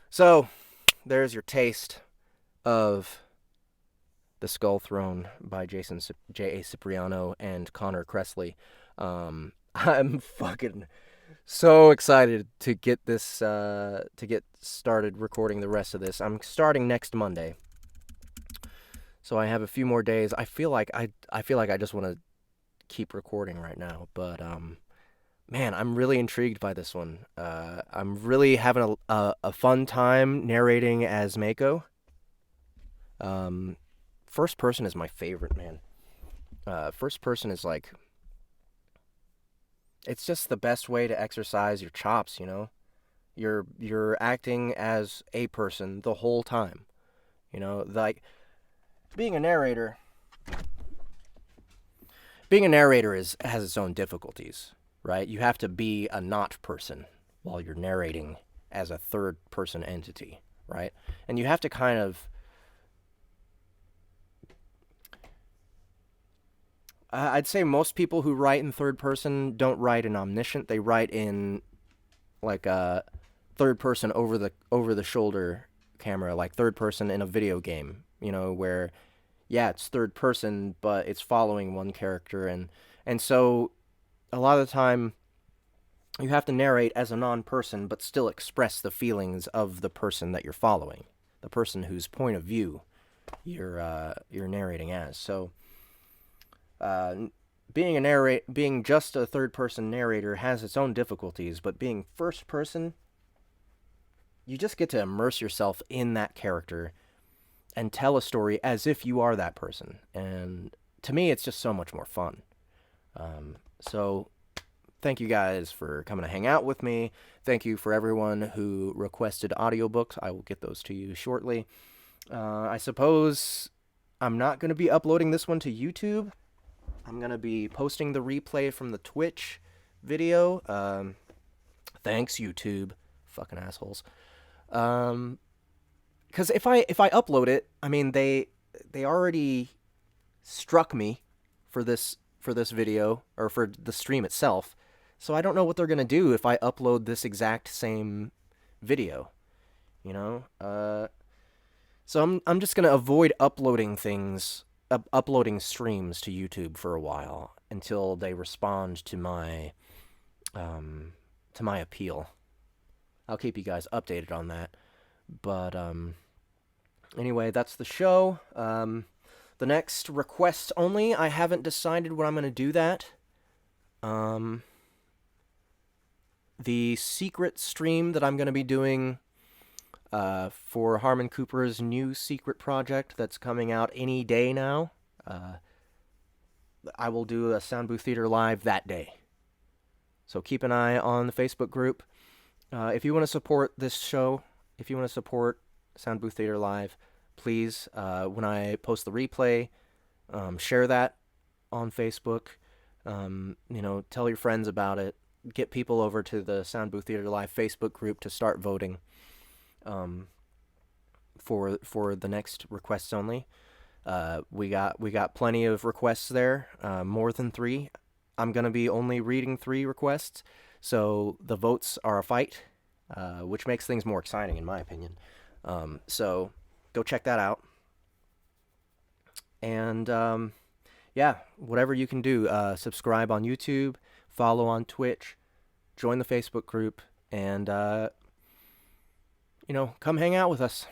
So, there's your taste of The Skull Throne by J.A. Cipriano and Connor Kressley. I'm fucking so excited to get this, to get started recording the rest of this. I'm starting next Monday. So I have a few more days. I feel like I just want to keep recording right now, but man, I'm really intrigued by this one. I'm really having a fun time narrating as Mako. First person is my favorite, man. First person is like, it's just the best way to exercise your chops, you know? You're acting as a person the whole time. You know, like being a narrator has its own difficulties, right? You have to be a not person while you're narrating as a third person entity, right? And you have to kind of I'd say most people who write in third person don't write in omniscient. They write in like a third person over the shoulder camera, like third person in a video game, you know, where yeah, it's third person, but it's following one character, and so a lot of the time you have to narrate as a non-person but still express the feelings of the person that you're following, the person whose point of view you're narrating as. So being just a third person narrator has its own difficulties, but being first person, you just get to immerse yourself in that character and tell a story as if you are that person. And to me, it's just so much more fun. So thank you guys for coming to hang out with me. Thank you for everyone who requested audiobooks. I will get those to you shortly. I suppose I'm not going to be uploading this one to YouTube. I'm going to be posting the replay from the Twitch video. Thanks, YouTube. Fucking assholes. Because if I upload it, I mean, they already struck me for this video, or for the stream itself. So I don't know what they're going to do if I upload this exact same video, you know? So I'm just going to avoid uploading streams to YouTube for a while until they respond to my appeal. I'll keep you guys updated on that. But anyway, that's the show. The next request only, I haven't decided when I'm going to do that. The secret stream that I'm going to be doing for Harmon Cooper's new secret project that's coming out any day now, I will do a Sound Booth Theater Live that day. So keep an eye on the Facebook group. If you want to support this show, if you want to support Sound Booth Theater Live, please, when I post the replay, share that on Facebook. You know, tell your friends about it. Get people over to the Sound Booth Theater Live Facebook group to start voting for the next requests only. We got plenty of requests there, more than 3. I'm gonna be only reading 3 requests, so the votes are a fight, which makes things more exciting in my opinion. So go check that out. And yeah, whatever you can do, subscribe on YouTube, follow on Twitch, join the Facebook group, and you know, come hang out with us.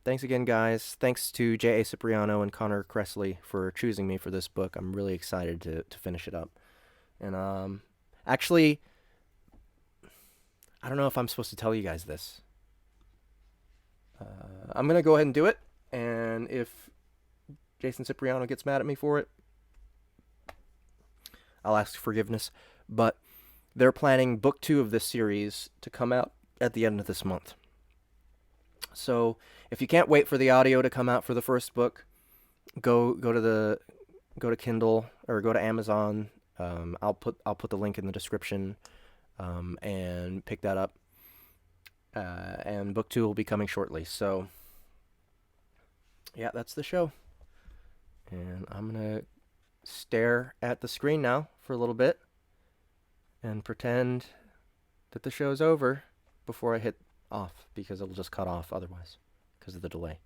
Thanks again, guys. Thanks to J.A. Cipriano and Connor Kressley for choosing me for this book. I'm really excited to finish it up. And actually, I don't know if I'm supposed to tell you guys this. I'm going to go ahead and do it. And if Jason Cipriano gets mad at me for it, I'll ask forgiveness. But they're planning book 2 of this series to come out at the end of this month. So if you can't wait for the audio to come out for the first book, go to Kindle or go to Amazon. I'll put the link in the description, and pick that up. And book 2 will be coming shortly. So yeah, that's the show. And I'm gonna stare at the screen now for a little bit and pretend that the show's over before I hit off, because it'll just cut off otherwise because of the delay.